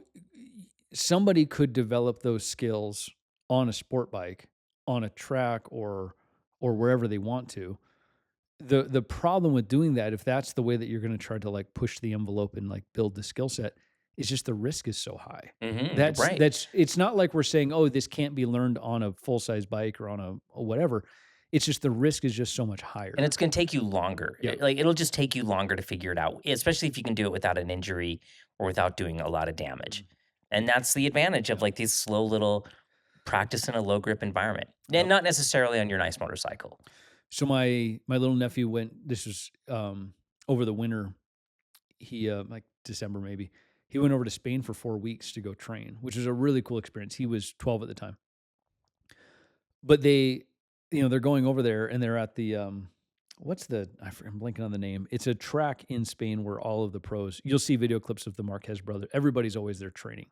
somebody could develop those skills on a sport bike, on a track, or wherever they want to. The problem with doing that, if that's the way that you're gonna try to, like, push the envelope and, like, build the skill set, is just the risk is so high. Mhm, right. That's it's not like we're saying, "Oh, this can't be learned on a full-size bike or on a whatever." It's just the risk is just so much And higher. it's gonna take you longer. Yep. Like, it'll just take you longer to figure it out, especially if you can do it without an injury or without doing a lot of damage. Mhm. And that's the advantage of, Yeah. like, these slow little practice in a low grip environment, and Yep. not necessarily on your nice motorcycle. So my little nephew went this was, over the winter. He, like December maybe. He went over to Spain for 4 weeks to go train, which was a really cool experience. He was 12 at the time. But they're going over there and they're at the I'm blanking on the name. It's a track in Spain where all of the pros, you'll see video clips of the Marquez brother. Everybody's always there training.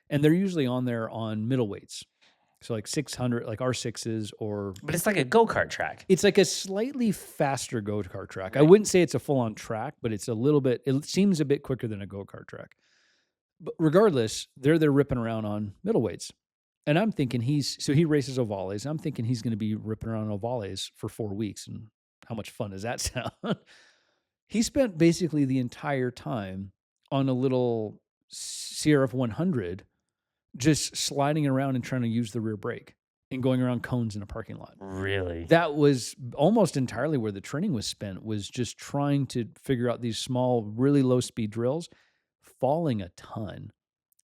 And they're usually on there on middleweights. So like 600, like R6s, or But it's like a go-kart track. it's like a slightly faster go-kart track. I Right. wouldn't say it's a full-on track, but it's a little bit, it seems a bit quicker than a go-kart track. But regardless, they're there ripping around on middleweights. And I'm thinking he races ovales. I'm thinking he's going to be ripping around ovales for 4 weeks. And how much fun does that sound? He spent basically the entire time on a little CRF 100, just sliding around and trying to use the rear brake. and going around cones in a parking lot. Really? That was almost entirely where the training was spent, was just trying to figure out these small, really low speed drills, falling a ton.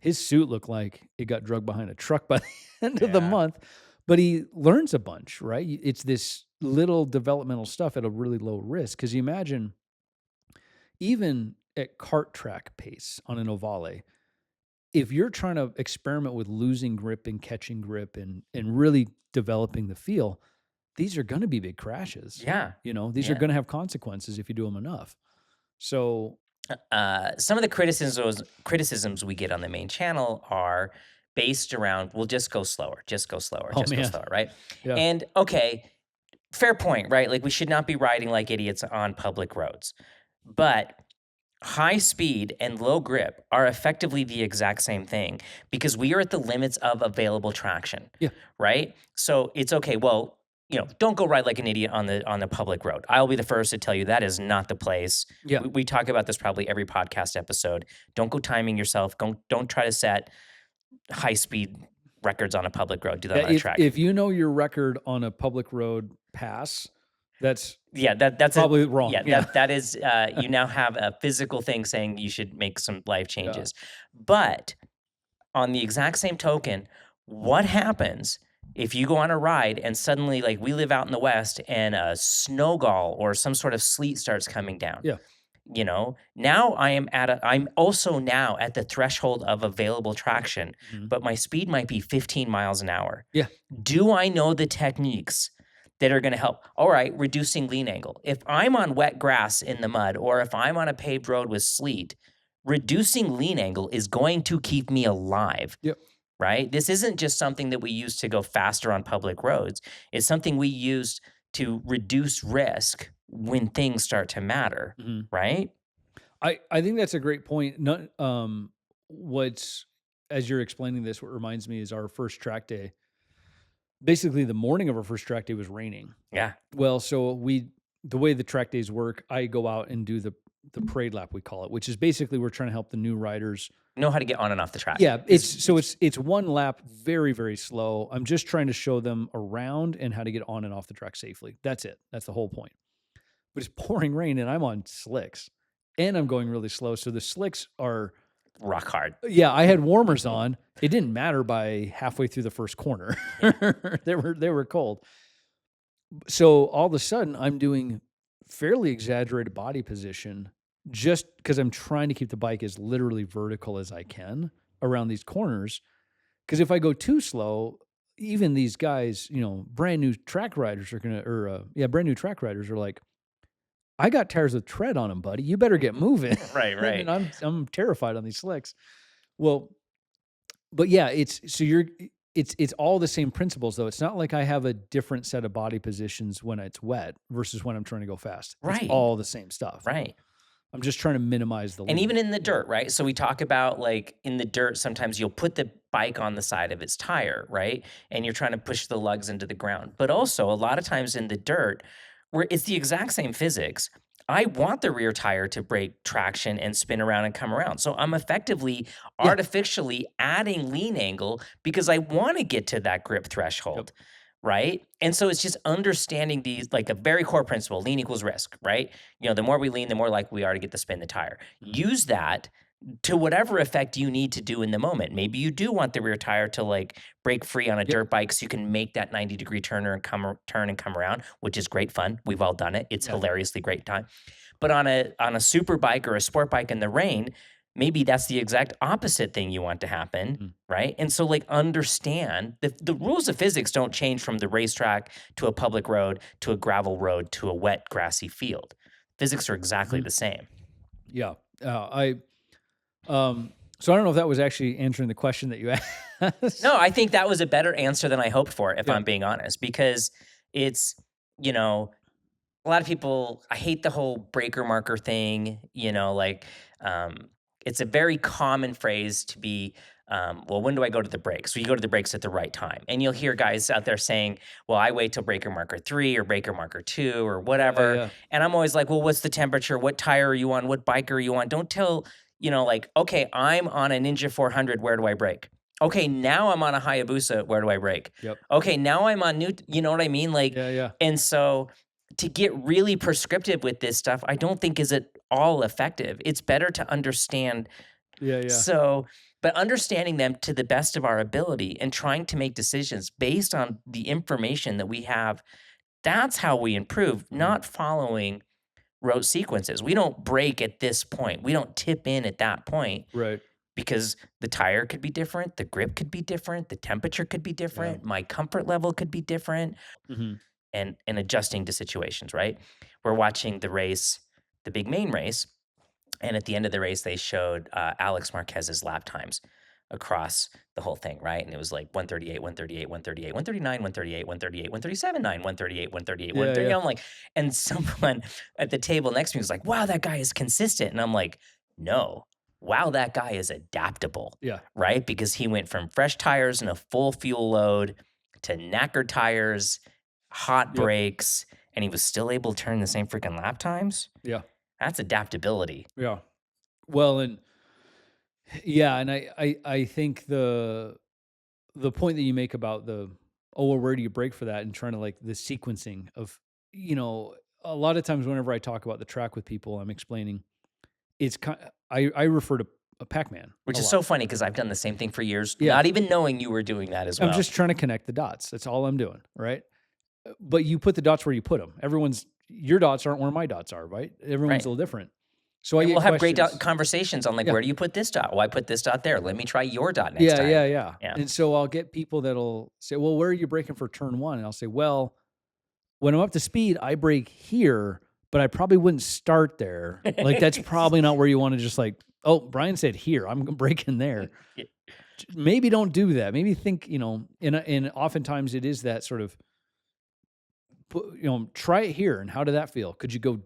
His suit looked like it got drugged behind a truck by the end of the Yeah. month, but he learns a bunch, right? It's this little developmental stuff at a really low risk. Because you imagine, even at kart track pace on an ovale, if you're trying to experiment with losing grip and catching grip and really developing the feel, these are going to be big crashes. Yeah. These are going to have consequences if you do them enough. So Some of the criticisms we get on the main channel are based around, well, just go slower, go man, slower, right? yeah, And okay, fair point, right? Like we should not be riding like idiots on public roads. But high speed and low grip are effectively the exact same thing because we are at the limits of available traction. Yeah. Right? So it's okay. Well, don't go ride like an idiot on the public road. I'll be the first to tell you that is not the place. Yeah. We talk about this probably every podcast episode. Don't go timing yourself. Don't try to set high speed records on a public road. Do that on a track. If you know your record on a public road pass, that's that's probably wrong. Yeah, that is you now have a physical thing saying you should make some life changes. But on the exact same token, what happens if you go on a ride and suddenly, like we live out in the West, and a snowgall or some sort of sleet starts coming down? Yeah. Now I'm also now at the threshold of available traction, but my speed might be 15 miles an hour. Yeah. Do I know the techniques that are going to help? All right, reducing lean angle. If I'm on wet grass in the mud, or if I'm on a paved road with sleet, reducing lean angle is going to keep me alive. Yep. Right? This isn't just something that we use to go faster on public roads. It's something we use to reduce risk when things start to matter. Right? I think that's a great point. As you're explaining this, what reminds me is our first track day. Basically, the morning of our first track day was raining. Yeah. Well, so the way the track days work, I go out and do the parade lap, we call it, which is basically we're trying to help the new riders know how to get on and off the track. Yeah, it's one lap, very, very slow. I'm just trying to show them around and how to get on and off the track safely. That's it. That's the whole point. But it's pouring rain and I'm on slicks and I'm going really slow. So the slicks are rock hard. Yeah, I had warmers on. It didn't matter by halfway through the first corner. They were cold. So all of a sudden I'm doing fairly exaggerated body position just because I'm trying to keep the bike as literally vertical as I can around these corners. Because if I go too slow, even these guys, brand new track riders are brand new track riders are like, I got tires with tread on them, buddy. You better get moving. Right. And I'm terrified on these slicks. Well, but yeah, it's all the same principles though. It's not like I have a different set of body positions when it's wet versus when I'm trying to go fast. Right. It's all the same stuff. Right. I'm just trying to minimize the And even in the dirt, right? So we talk about like in the dirt, sometimes you'll put the bike on the side of its tire, right? And you're trying to push the lugs into the ground. But also a lot of times in the dirt, where it's the exact same physics, I want the rear tire to break traction and spin around and come around. So I'm effectively artificially adding lean angle because I want to get to that grip threshold. Yep. Right? And so it's just understanding these, like a very core principle, lean equals risk, right? The more we lean, the more likely we are to get to spin the tire. Use that to whatever effect you need to do in the moment. Maybe you do want the rear tire to like break free on a dirt bike so you can make that 90-degree turn and come around, which is great fun. We've all done it. It's hilariously great time. But on a super bike or a sport bike in the rain, maybe that's the exact opposite thing you want to happen, right? And so like understand the rules of physics don't change from the racetrack to a public road to a gravel road to a wet grassy field. Physics are exactly the same. Yeah. So I don't know if that was actually answering the question that you asked. No, I think that was a better answer than I hoped for, if I'm being honest, because it's, a lot of people, I hate the whole breaker marker thing, it's a very common phrase to be, well, when do I go to the brakes? So you go to the brakes at the right time. And you'll hear guys out there saying, well, I wait till breaker marker 3 or breaker marker 2 or whatever. Yeah. And I'm always like, well, what's the temperature? What tire are you on? What bike are you on? Don't tell, okay, I'm on a Ninja 400. Where do I brake? Okay, now I'm on a Hayabusa. Where do I brake? Yep. Okay, now I'm on new. You know what I mean? Like, Yeah, yeah. and so to get really prescriptive with this stuff, I don't think is at all effective. It's better to understand. Yeah, yeah. So, but understanding them to the best of our ability and trying to make decisions based on the information that we have, that's how we improve, Mhm. not following rote sequences. We don't break at this point. We don't tip in at that point Right. because the tire could be different, the grip could be different, the temperature could be Yeah. different, my comfort level could be different, Mhm. and adjusting to situations, right? We're watching the race, the big main race, and at the end of the race, they showed Alex Marquez's lap times across the whole thing, right? And it was like 138, 138, 138, 139, 138, 138, 137, 9, 138, 138, Yeah, 130. yeah. I'm like, and someone at the table next to me was like, wow, that guy is consistent. And I'm like, no, wow, that guy is adaptable, Yeah. right? Because he went from fresh tires and a full fuel load to knackered tires, hot Yep. brakes, and he was still able to turn the same freaking lap times. Yeah. That's adaptability. Yeah. Well, and yeah, and I think the point that you make about the, oh, well, where do you break for that, and trying to like the sequencing of, a lot of times whenever I talk about the track with people, I'm explaining it's kind. I refer to a Pac-Man Which a is lot. so funny because I've done the same thing for years, Yeah, not even knowing you were doing that as I'm well. just trying to connect the dots. That's all I'm doing, right? But you put the dots where you put them. Your dots aren't where my dots are, right? Everyone's Right. a little different. So I And get we'll have great questions. conversations on like, Yeah, where do you put this dot? Well, I put this dot there. Let me try your dot next yeah, time. yeah, yeah. Yeah. And so I'll get people that'll say, "Well, where are you breaking for turn one?" And I'll say, "Well, when I'm up to speed, I brake here, but I probably wouldn't start there. Like that's probably not where you want to just like, oh, Brian said here, I'm breaking there. Yeah. Maybe don't do that. Maybe think, and oftentimes it is that sort of, try it here. And how did that feel? Could you go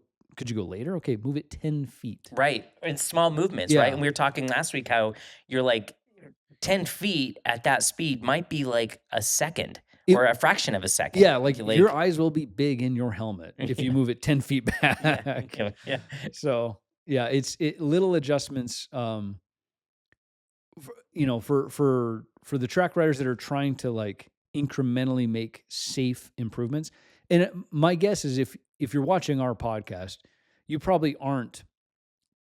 later? Okay, move it 10 feet. Right. And small movements, right? Yeah. And we were talking last week how you're like 10 feet at that speed might be like a second It, or a fraction of a second. yeah, like your Like, eyes will be big in your helmet if you move it 10 feet yeah. back. Yeah. So yeah, it's little adjustments. For the track riders that are trying to like incrementally make safe improvements. And my guess is if you're watching our podcast, you probably aren't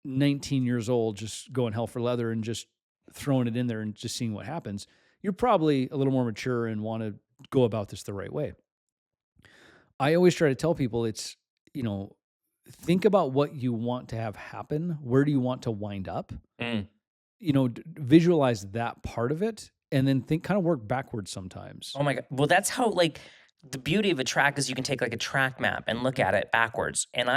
19 years old just going hell for leather and just throwing it in there and just seeing what happens. You're probably a little more mature and want to go about this the right way. I always try to tell people you know, think about what you want to have happen. Where do you want to wind up? Mm. Visualize that part of it, and then kind of work backwards sometimes. Oh my God. Well, that's how like the beauty of a track is you can take like a track map and look at it backwards. And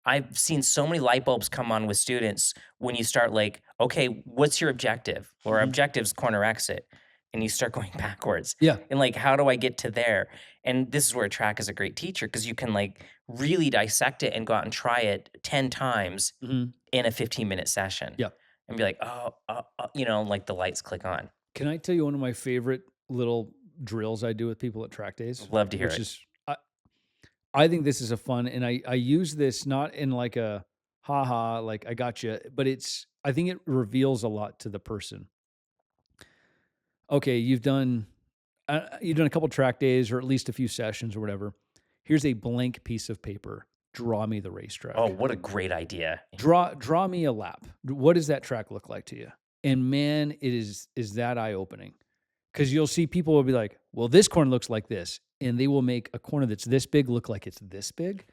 I've seen so many light bulbs come on with students when you start like, okay, what's your objective? Or Mhm. objective's corner exit. And you start going backwards. Yeah. And like, how do I get to there? And this is where track is a great teacher because you can like really dissect it and go out and try it 10 times Mhm. in a 15-minute session. Yeah. And be like, like the lights click on. Can I tell you one of my favorite little drills I do with people at track days? Love to hear Which it. is, I think this is a fun, and I use this not in like a haha, like I got you, but I think it reveals a lot to the person. Okay, you've done a couple track days or at least a few sessions or whatever. Here's a blank piece of paper. Draw me the Oh, racetrack. what a great idea. Draw me a lap. What does that track look like to you? And man, it is that eye opening, because you'll see people will be like, well, this corner looks like this, and they will make a corner that's this big look like it's this big,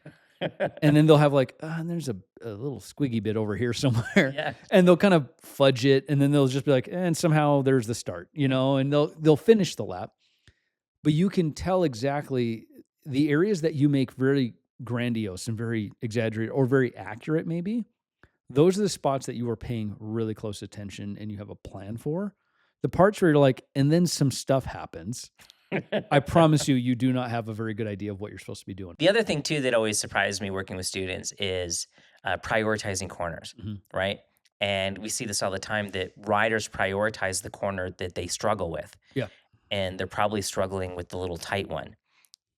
and then they'll have like, and there's a little squiggy bit over here somewhere, Yeah. and they'll kind of fudge it, and then they'll just be like, and somehow there's the start, and they'll finish the lap, but you can tell exactly the areas that you make very grandiose and very exaggerated or very accurate, maybe. Those are the spots that you are paying really close attention and you have a plan for. The parts where you're like, and then some stuff happens. I promise you do not have a very good idea of what you're supposed to be doing. The other thing too that always surprised me working with students is prioritizing corners, Mhm. right? And we see this all the time that riders prioritize the corner that they struggle with, Yeah. and they're probably struggling with the little tight one.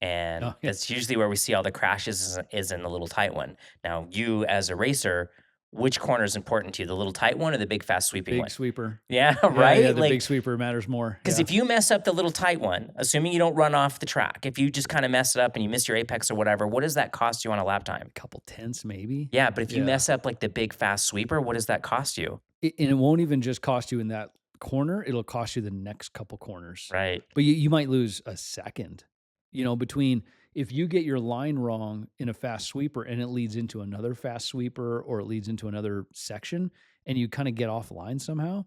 And Oh, yeah. that's usually where we see all the crashes is in the little tight one. Now, you as a racer which corner is important to you, the little tight one or the big fast sweeping Big one? sweeper. Yeah, Yeah, right? yeah, the Like, big sweeper matters more. because Yeah. if you mess up the little tight one, assuming you don't run off the track, if you just kind of mess it up and you miss your apex or whatever, what does that cost you on a lap time? A couple tenths maybe. Yeah, but if you Yeah. mess up like the big fast sweeper, what does that cost you? And it won't even just cost you in that corner, it'll cost you the next couple corners. Right. But you might lose a second, between if you get your line wrong in a fast sweeper and it leads into another fast sweeper or it leads into another section and you kind of get offline somehow,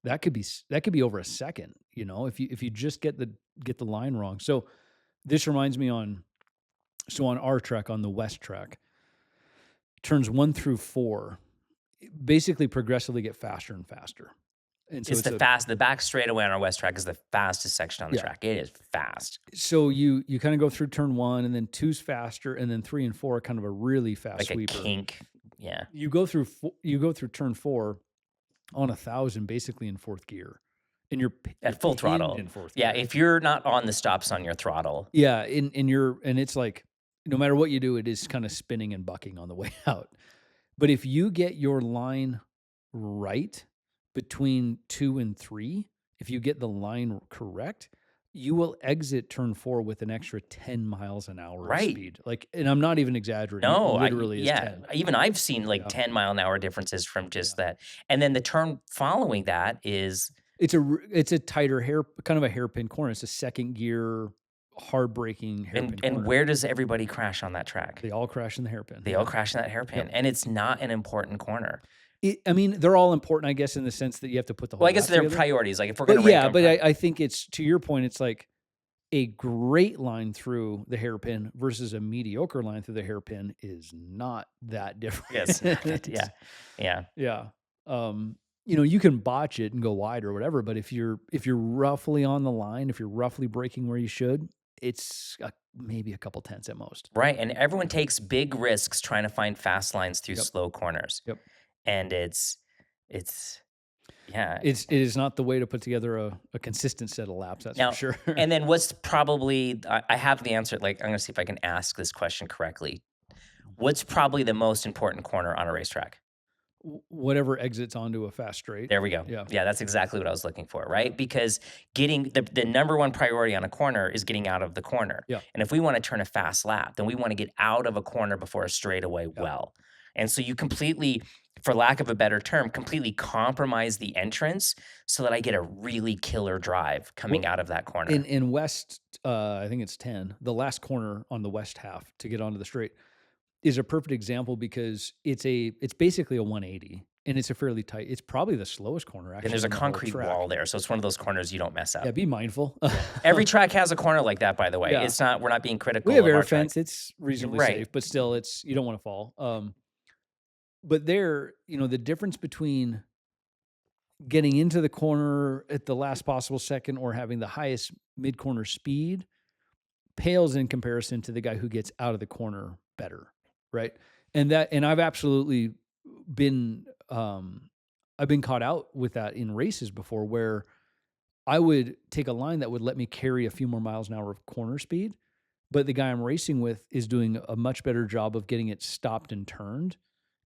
that could be over a second, if you just get the line wrong. So this reminds me on our track, on the West track, turns 1 through 4 basically progressively get faster and faster. And so It's the back straightaway on our West track is the fastest section on the track. It is fast. So you kind of go through turn 1 and then 2's faster and then 3 and 4 are kind of a really fast Like sweeper. a kink. Yeah. You go through turn 4 on 1,000 basically in 4th gear. And you're At full throttle. in 4th Yeah, gear. if you're not on the stops on your throttle. Yeah, and it's like no matter what you do, it is kind of spinning and bucking on the way out. But if you get your line right between 2 and 3, if you get the line correct, you will exit turn 4 with an extra 10 miles an hour of speed. Like, and I'm not even exaggerating. No, it literally is 10. Even I've seen like 10 mile an hour differences from just that. And then the turn following that is it's a tighter kind of a hairpin corner. It's a second gear, hard braking hairpin corner. And where does everybody crash on that track? They all crash in the hairpin. They all crash in that hairpin, and it's not an important corner. I mean, they're all important, I guess, in the sense that you have to put the whole. Well, I guess they're together. priorities. Like if we're going to rank them, but I think it's, to your point, it's like a great line through the hairpin versus a mediocre line through the hairpin is not that different. Yes. Yeah. You can botch it and go wide or whatever, but if you're roughly on the line, if you're roughly braking where you should, it's maybe a couple tenths at most. Right, and everyone takes big risks trying to find fast lines through slow corners. Yep. And it's yeah. It is not the way to put together a consistent set of laps, that's for sure. And then what's probably, I have the answer, like I'm going to see if I can ask this question correctly. What's probably the most important corner on a racetrack? Whatever exits onto a fast straight. There we go. Yeah, that's exactly what I was looking for, right? Because getting the number one priority on a corner is getting out of the corner. Yeah. And if we want to turn a fast lap, then we want to get out of a corner before a straightaway well. And so you completely, for lack of a better term, completely compromise the entrance so that I get a really killer drive coming out of that corner. In West, I think it's 10, the last corner on the West half to get onto the straight is a perfect example because it's basically a 180 and it's a fairly tight. It's probably the slowest corner actually. And there's a concrete wall there, so it's one of those corners you don't mess up. Yeah, be mindful. Every track has a corner like that, by the way. It's not. We're not being critical. We have of air our fence. track. It's reasonably safe, but still, you don't want to fall. But there, the difference between getting into the corner at the last possible second or having the highest mid corner speed pales in comparison to the guy who gets out of the corner better. Right. And I've absolutely been, I've been caught out with that in races before where I would take a line that would let me carry a few more miles an hour of corner speed, but the guy I'm racing with is doing a much better job of getting it stopped and turned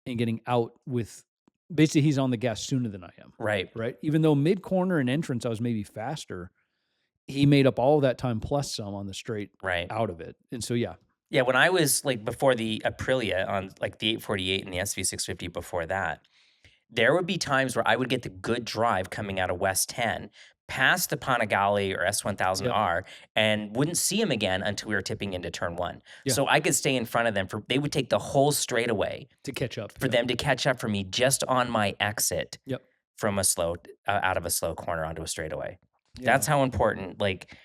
and getting out with, basically he's on the gas sooner than I am. Right. Even though mid corner and entrance, I was maybe faster, he made up all that time plus some on the straight out of it. And so, yeah. Yeah, when I was like before the Aprilia on like the 848 and the SV650 before that, there would be times where I would get the good drive coming out of West 10 past the Panigale or S1000R and wouldn't see him again until we were tipping into turn 1. Yeah. So I could stay in front of them they would take the whole straightaway to catch up for them to catch up for me just on my exit from a slow out of a slow corner onto a straightaway. Yeah. That's how important, like,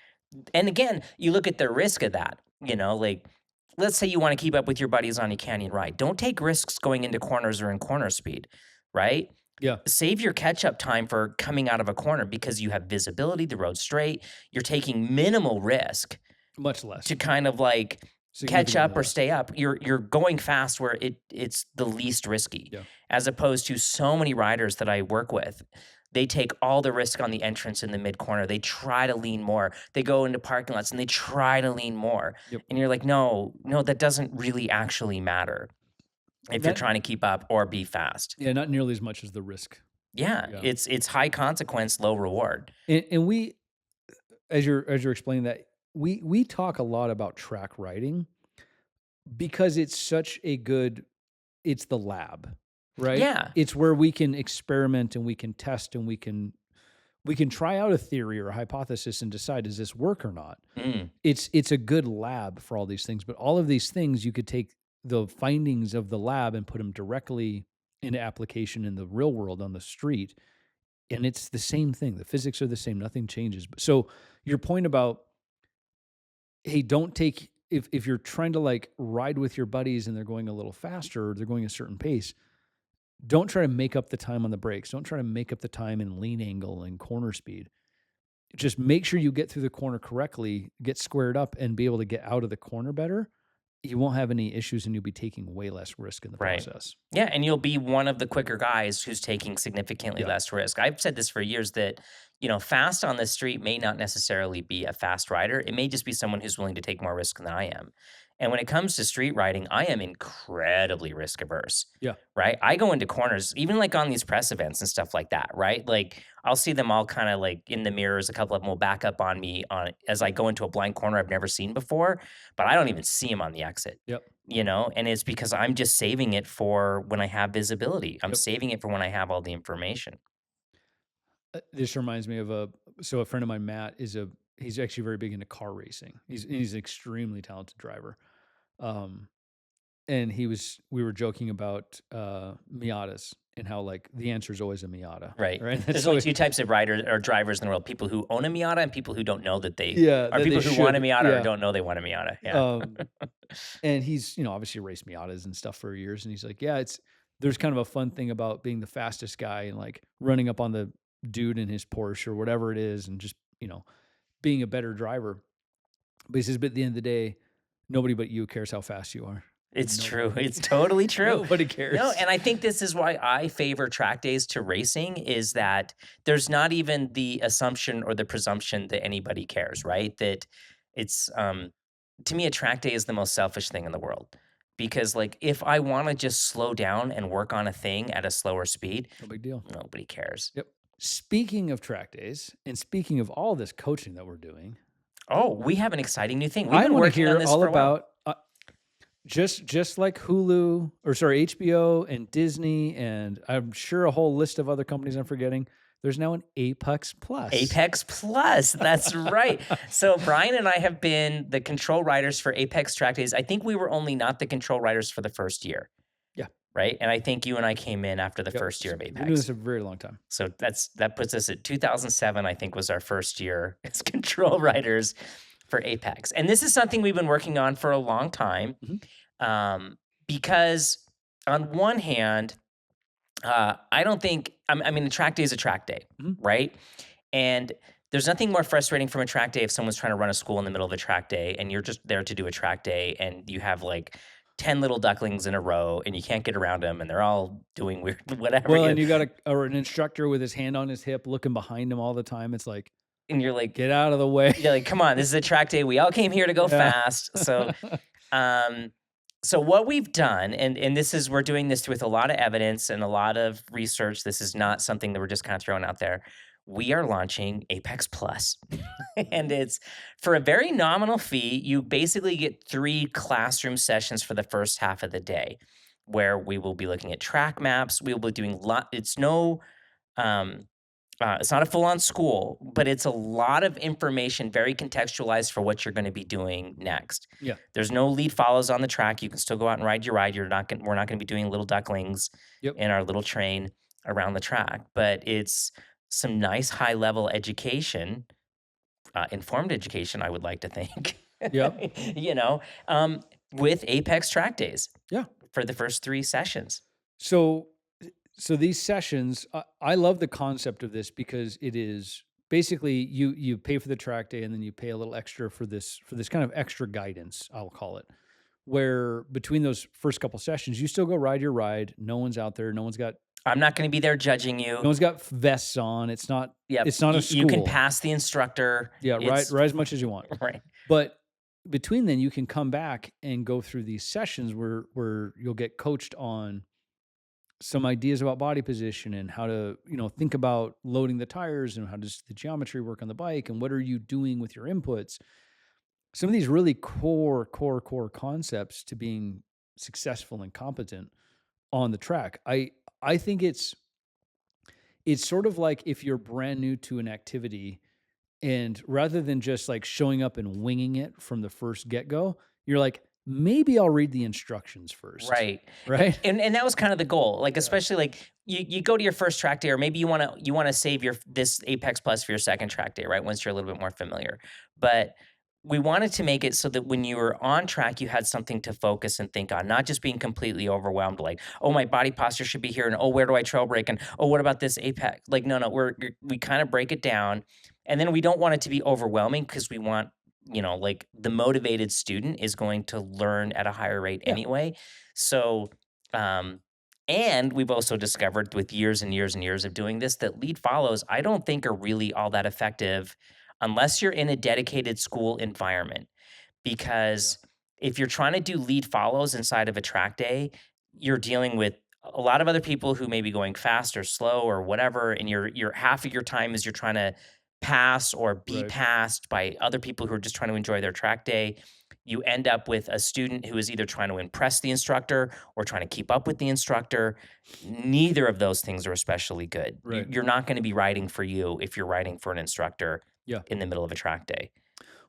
and again, you look at the risk of that, like, let's say you want to keep up with your buddies on a canyon ride. Don't take risks going into corners or in corner speed, right? Yeah. Save your catch-up time for coming out of a corner because you have visibility, the road's straight. You're taking minimal risk. Much less. To kind of like catch up or stay up. You're going fast where it's the least risky. Yeah. As opposed to so many riders that I work with. They take all the risk on the entrance in the mid corner. They try to lean more. They go into parking lots and they try to lean more. Yep. And you're like, no, that doesn't really actually matter. if you're trying to keep up or be fast. Yeah, not nearly as much as the risk. Yeah, Yeah. it's high consequence, low reward. And we, as you're explaining that, we talk a lot about track riding because it's such a good, it's the lab, right? Yeah, It's where we can experiment and we can test and we can try out a theory or a hypothesis and decide, does this work or not? mm, It's a good lab for all these things, but all of these things you could take the findings of the lab and put them directly into application in the real world on the street, and it's the same thing. The physics are the same, nothing changes. So your point about, hey, don't take, if you're trying to like ride with your buddies and they're going a little faster or they're going a certain pace, don't try to make up the time on the brakes. Don't try to make up the time in lean angle and corner speed. Just make sure you get through the corner correctly, get squared up, and be able to get out of the corner better. You won't have any issues and you'll be taking way less risk in the right. process. Yeah, and you'll be one of the quicker guys who's taking significantly Yeah. less risk. I've said this for years that, fast on the street may not necessarily be a fast rider. It may just be someone who's willing to take more risk than I am. And when it comes to street riding, I am incredibly risk averse, Yeah. right? I go into corners, even like on these press events and stuff like that, right? Like I'll see them all kind of like in the mirrors. A couple of them will back up on me on as I go into a blind corner I've never seen before, but I don't even see them on the exit. Yep. And it's because I'm just saving it for when I have visibility. I'm Yep. saving it for when I have all the information. This reminds me of a friend of mine, Matt, he's actually very big into car racing. He's an extremely talented driver. Um, and we were joking about Miatas and how like the answer is always a Miata, Right. right? There's only two types of riders or drivers in the world: people who own a Miata and people who don't know that they Yeah, are that people they who want a should. Miata or Yeah. don't know they want a Miata. Yeah. And he's, obviously raced Miatas and stuff for years. And he's like, yeah, there's kind of a fun thing about being the fastest guy and like running up on the dude in his Porsche or whatever it is and just, being a better driver. But he says, but at the end of the day, nobody but you cares how fast you are. It's Nobody. true. It's totally true. Nobody cares. No, and I think this is why I favor track days to racing is that there's not even the assumption or the presumption that anybody cares, right? That it's to me a track day is the most selfish thing in the world. Because like if I want to just slow down and work on a thing at a slower speed, No big deal. nobody cares. Yep. Speaking of track days and speaking of all this coaching that we're doing, Oh, we have an exciting new thing. We've I been want to working on hear this all for a while. about just like Hulu or sorry, HBO and Disney, and I'm sure a whole list of other companies I'm forgetting. There's now an Apex Plus. Apex Plus, that's right. So Brian and I have been the control riders for Apex track days. I think we were only not the control riders for the first year. Yeah. Right? And I think you and I came in after the Yep. first year of We've been doing Apex. this a very long time. So that puts us at 2007, I think was our first year as control riders for Apex. And this is something we've been working on for a long time. Because on one hand, I don't think, I mean, a track day is a track day, right? And there's nothing more frustrating from a track day if someone's trying to run a school in the middle of a track day and you're just there to do a track day and you have like 10 little ducklings in a row and you can't get around them and they're all doing weird, whatever. Well, and you got an instructor with his hand on his hip looking behind him all the time. It's like, and you're like, get out of the way. you're like, come on, this is a track day. We all came here to go Yeah. fast. So, so what we've done, and this is, we're doing this with a lot of evidence and a lot of research. This is not something that we're just kind of throwing out there. We are launching Apex Plus. And it's for a very nominal fee. You basically get 3 classroom sessions for the first half of the day where we will be looking at track maps. We will be doing it's not a full-on school, but it's a lot of information, very contextualized for what you're going to be doing next. Yeah. There's no lead follows on the track. You can still go out and ride your ride. We're not going to be doing little ducklings in our little train around the track, but it's some nice high-level education, informed education, I would like to think. Yep. With Apex track days. Yeah. For the first 3 sessions. So these sessions, I love the concept of this because it is basically you pay for the track day and then you pay a little extra for this kind of extra guidance, I'll call it, where between those first couple sessions, you still go ride your ride. No one's out there. I'm not going to be there judging you. No one's got vests on. It's not. Yeah, It's not a school. You can pass the instructor. Yeah, ride as much as you want. Right. But between then you can come back and go through these sessions where you'll get coached on some ideas about body position and how to, think about loading the tires and how does the geometry work on the bike and what are you doing with your inputs. Some of these really core concepts to being successful and competent on the track. I think it's sort of like if you're brand new to an activity and rather than just like showing up and winging it from the first get-go, you're like, maybe I'll read the instructions first. Right. Right? And that was kind of the goal. Like, especially like you go to your first track day, or maybe you wanna save this Apex Plus for your second track day, right? Once you're a little bit more familiar. But we wanted to make it so that when you were on track, you had something to focus and think on, not just being completely overwhelmed, like, oh, my body posture should be here, and oh, where do I trail brake? And oh, what about this apex? Like, no, we kind of break it down. And then we don't want it to be overwhelming because we want, like the motivated student is going to learn at a higher rate Yeah. anyway. So, and we've also discovered with years and years and years of doing this that lead follows, I don't think are really all that effective unless you're in a dedicated school environment. Because if you're trying to do lead follows inside of a track day, you're dealing with a lot of other people who may be going fast or slow or whatever, and you're half of your time is you're trying to pass or be Right. passed by other people who are just trying to enjoy their track day. You end up with a student who is either trying to impress the instructor or trying to keep up with the instructor. Neither of those things are especially good. Right. You're not going to be riding for you if you're riding for an instructor Yeah. in the middle of a track day.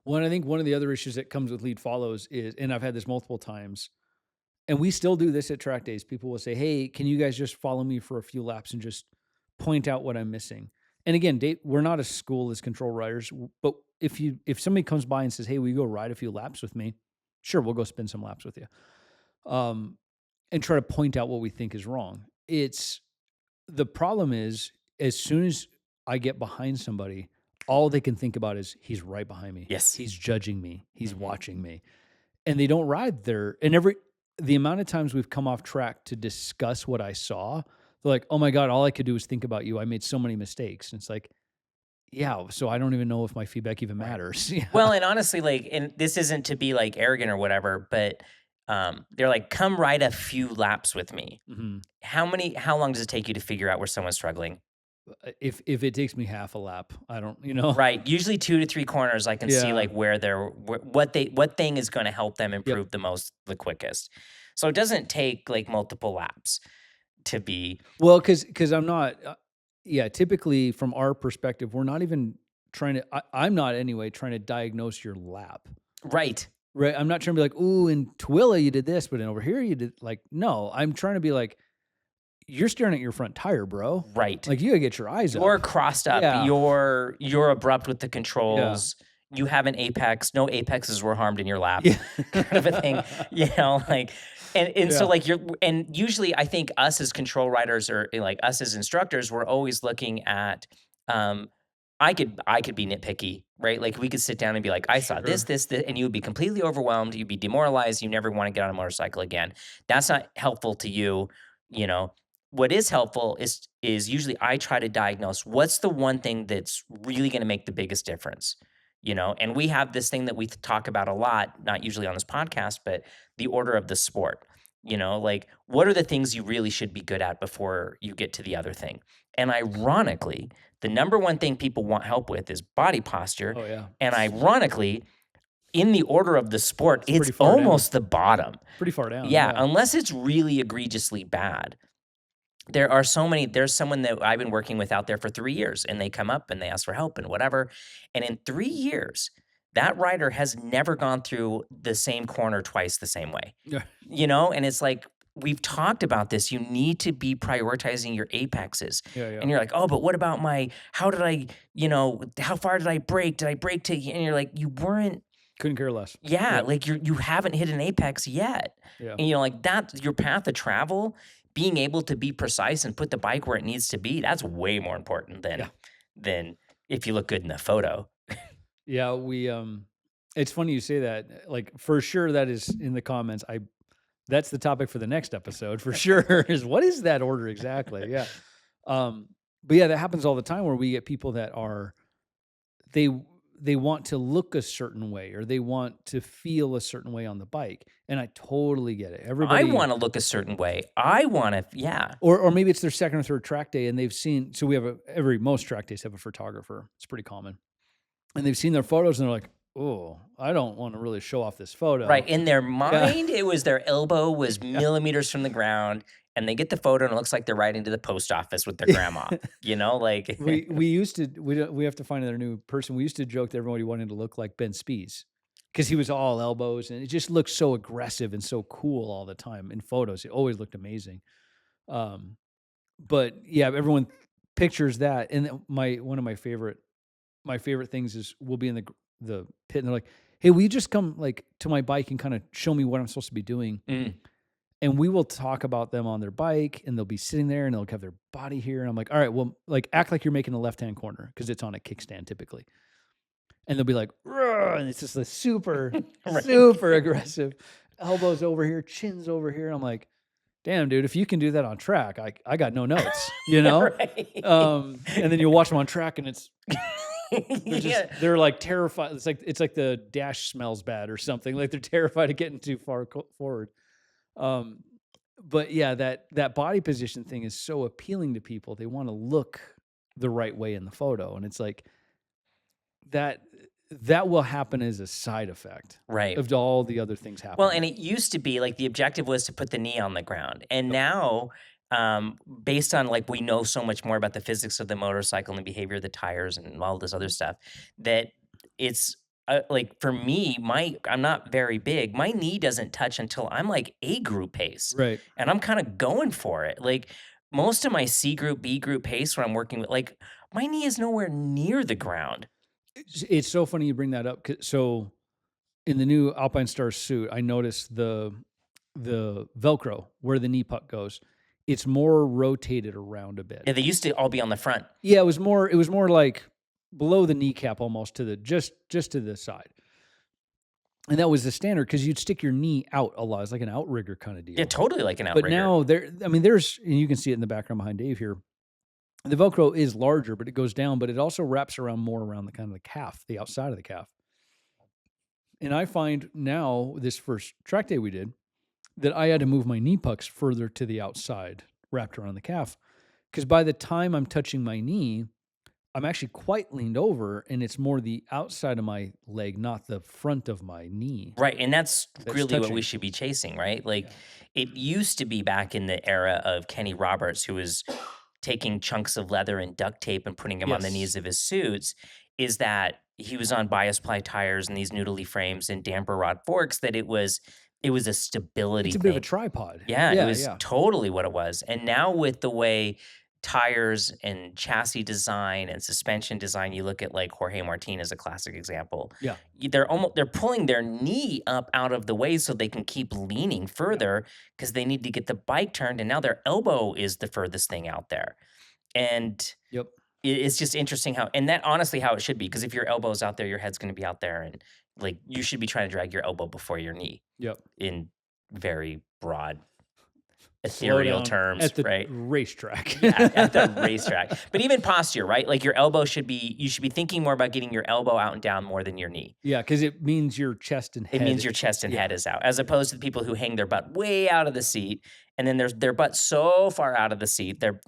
Well, and I think one of the other issues that comes with lead follows is, and I've had this multiple times, and we still do this at track days. People will say, "Hey, can you guys just follow me for a few laps and just point out what I'm missing?" And again, we're not a school as control riders, but if somebody comes by and says, "Hey, will you go ride a few laps with me?" Sure, we'll go spin some laps with you, and try to point out what we think is wrong. The problem is as soon as I get behind somebody, all they can think about is he's right behind me. Yes. He's judging me. He's Mhm. watching me. And they don't ride there. And the amount of times we've come off track to discuss what I saw, they're like, "Oh my God, all I could do was think about you. I made so many mistakes." And it's like, yeah, so I don't even know if my feedback even Right. matters. Yeah. Well, and honestly, like, and this isn't to be like arrogant or whatever, but they're like, come ride a few laps with me. Mhm. How long does it take you to figure out where someone's struggling? If it takes me half a lap, I don't. Right. Usually 2 to 3 corners, I can see Yeah. like what thing is going to help them Yep. improve the quickest. So it doesn't take like multiple laps to be Well, because I'm not, yeah, typically from our perspective, we're not even trying to, I'm not anyway trying to diagnose your lap. right. Right. I'm not trying to be like, ooh, in Twilla you did this, but then over here you did like, no, I'm trying to be like, you're staring at your front tire, bro. Right. Like you gotta get your eyes You're up. crossed up. Yeah. You're abrupt with the controls. You have an apex. No apexes were harmed in your lap. Yeah. Kind of a thing. Like and so Yeah. like and usually I think us as control riders or like us as instructors, we're always looking at I could be nitpicky, right? Like we could sit down and be like, I saw this, Sure. this, and you would be completely overwhelmed. You'd be demoralized. You never want to get on a motorcycle again. That's not helpful to you. You know, what is helpful is usually I try to diagnose what's the one thing that's really going to make the biggest difference. And we have this thing that we talk about a lot, not usually on this podcast, but the order of the sport. Like what are the things you really should be good at before you get to the other thing? And ironically, the number one thing people want help with is body posture. Oh yeah. And ironically, in the order of the sport, It's it's pretty far down. almost the bottom. Pretty far down. Yeah, unless it's really egregiously bad. There's someone that I've been working with out there for 3 years, and they come up and they ask for help and whatever. And in 3 years, that rider has never gone through the same corner twice the same way. Yeah. And it's like, we've talked about this. You need to be prioritizing your apexes. Yeah. Yeah. And you're like, oh, but what about how did I, how far did I brake? Did I brake to, and you're like, you weren't, Couldn't care less. yeah, like you haven't hit an apex yet. Yeah. And like that's your path of travel, being able to be precise and put the bike where it needs to be, that's way more important than if you look good in the photo. Yeah. It's funny you say that. Like for sure that is in the comments. That's the topic for the next episode for sure is what is that order exactly? Yeah. But yeah, that happens all the time where we get people that want to look a certain way or they want to feel a certain way on the bike. And I totally get it. I Everybody want to look a certain way. I want to, yeah. or maybe it's their second or third track day and they've seen, so we have most track days have a photographer. It's pretty common. And they've seen their photos and they're like, oh, I don't want to really show off this photo. Right. In their mind, it was their elbow was millimeters from the ground, and they get the photo and it looks like they're riding to the post office with their grandma, like we used to, we have to find another new person. We used to joke that everybody wanted to look like Ben Spies because he was all elbows and it just looked so aggressive and so cool all the time in photos. It always looked amazing. But yeah, everyone pictures that. And one of my favorite things is we'll be in the pit and they're like, hey, will you just come like to my bike and kind of show me what I'm supposed to be doing? And we will talk about them on their bike and they'll be sitting there and they'll have their body here. And I'm like, all right, well, like act like you're making a left-hand corner because it's on a kickstand typically. And they'll be like, and it's just a super, super aggressive elbows over here, chins over here. And I'm like, damn, dude, if you can do that on track, I got no notes, Right. And then you watch them on track and it's, they're like terrified. It's like the dash smells bad or something. Like they're terrified of getting too far forward. But yeah, that body position thing is so appealing to people. They want to look the right way in the photo. And it's like that will happen as a side effect of all the other things happening. Well, and it used to be like the objective was to put the knee on the ground. And now, based on like we know so much more about the physics of the motorcycle and the behavior of the tires and all this other stuff, that it's like for me, I'm not very big. My knee doesn't touch until I'm like A group pace. Right. And I'm kind of going for it. Like most of my C group, B group pace when I'm working with, like my knee is nowhere near the ground. It's so funny you bring that up. So in the new Alpine Star suit, I noticed the Velcro where the knee puck goes. It's more rotated around a bit. Yeah, they used to all be on the front. Yeah, it was more like below the kneecap, almost to the just to the side. And that was the standard because you'd stick your knee out a lot. It's like an outrigger kind of deal. Yeah, totally like an outrigger. But now there's, and you can see it in the background behind Dave here. The Velcro is larger, but it goes down, but it also wraps around more around the kind of the calf, the outside of the calf. And I find now, this first track day we did, that I had to move my knee pucks further to the outside, wrapped around the calf. Because by the time I'm touching my knee, I'm actually quite leaned over, and it's more the outside of my leg, not the front of my knee. Right, and that's really what we should be chasing, right? Like, it used to be back in the era of Kenny Roberts, who was taking chunks of leather and duct tape and putting them on the knees of his suits, is that he was on bias ply tires and these noodly frames and damper rod forks, that it was a stability thing. It's a bit of a tripod. Yeah, it was totally what it was. And now with the way tires and chassis design and suspension design, you look at like Jorge Martin as a classic example. Yeah. They're pulling their knee up out of the way so they can keep leaning further because they need to get the bike turned, and now their elbow is the furthest thing out there. And it's just interesting and that honestly how it should be, because if your elbow's out there, your head's going to be out there, and like you should be trying to drag your elbow before your knee. In very broad ethereal terms, at the right? Racetrack. At the racetrack. But even posture, right? Like your elbow you should be thinking more about getting your elbow out and down more than your knee. Yeah, because it means your chest and head. It means your chest and head is out, as opposed to the people who hang their butt way out of the seat, and then there's their butt so far out of the seat, their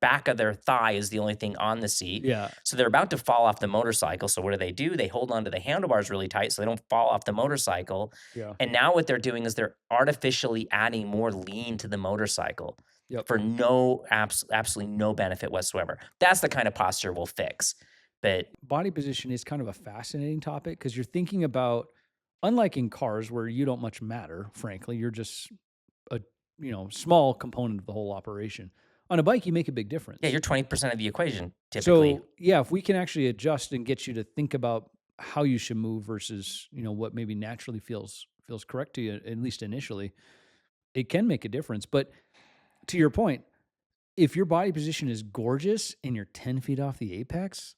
back of their thigh is the only thing on the seat. Yeah. So they're about to fall off the motorcycle. So what do? They hold onto the handlebars really tight so they don't fall off the motorcycle. Yeah. And now what they're doing is they're artificially adding more lean to the motorcycle for absolutely no benefit whatsoever. That's the kind of posture we'll fix. But body position is kind of a fascinating topic because you're thinking about, unlike in cars where you don't much matter, frankly, you're just a small component of the whole operation. On a bike, you make a big difference. Yeah, you're 20% of the equation, typically. So, yeah, if we can actually adjust and get you to think about how you should move versus, what maybe naturally feels correct to you, at least initially, it can make a difference. But to your point, if your body position is gorgeous and you're 10 feet off the apex,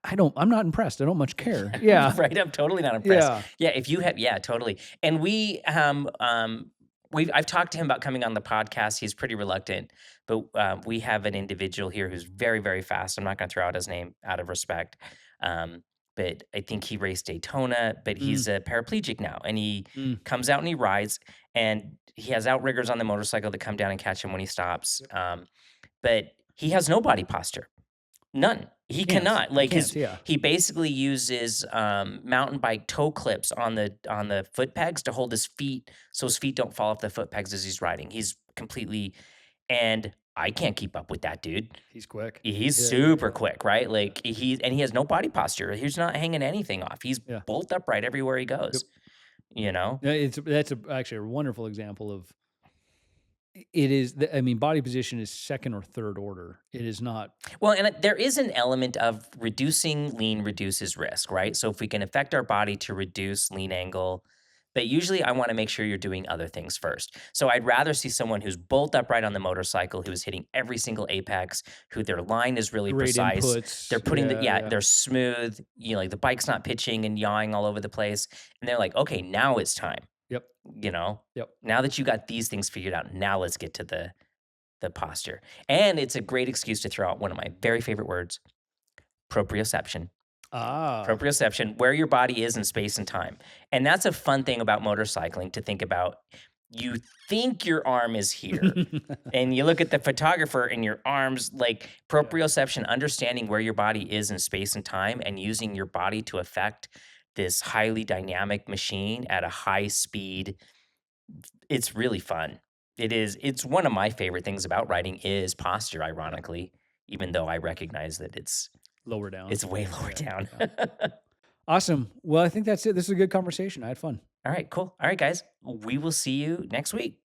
I'm not impressed. I don't much care. Yeah. Right. I'm totally not impressed. Yeah. If you have, totally. And I've talked to him about coming on the podcast. He's pretty reluctant, but we have an individual here who's very, very fast. I'm not going to throw out his name out of respect. But I think he raced Daytona, but Mm, he's a paraplegic now, and he mm. comes out and he rides, and he has outriggers on the motorcycle that come down and catch him when he stops. Yep. But he has no body posture. None. He Can't. cannot. He Like can't. Yeah. he basically uses mountain bike toe clips on the foot pegs to hold his feet so his feet don't fall off the foot pegs as he's riding. He's completely and I can't keep up with that dude. He's quick. He's Yeah. super Yeah. quick, right? Like he has no body posture. He's not hanging anything off. He's Yeah. bolt upright everywhere he Yep. goes. You know? Yeah, that's actually a wonderful example of it is. I mean, body position is second or third order. It is not. Well, and there is an element of reducing lean reduces risk, right? So if we can affect our body to reduce lean angle, but usually I want to make sure you're doing other things first. So I'd rather see someone who's bolt upright on the motorcycle, who is hitting every single apex, who their line is really Great precise. They're inputs. putting Yeah, yeah. they're smooth, like the bike's not pitching and yawing all over the place. And they're like, okay, now it's time, Yep. you know? Yep. Now that you got these things figured out, now let's get to the posture. And it's a great excuse to throw out one of my very favorite words, proprioception. Ah. Proprioception, where your body is in space and time. And that's a fun thing about motorcycling to think about. You think your arm is here, and you look at the photographer and your arms, like proprioception, understanding where your body is in space and time and using your body to affect this highly dynamic machine at a high speed. It's really fun. It's one of my favorite things about riding is posture, Yeah. ironically, even though I recognize that Lower down. it's way lower Yeah. down. Yeah. Awesome. Well, I think that's it. This is a good conversation. I had fun. All right, cool. All right, guys. We will see you next week.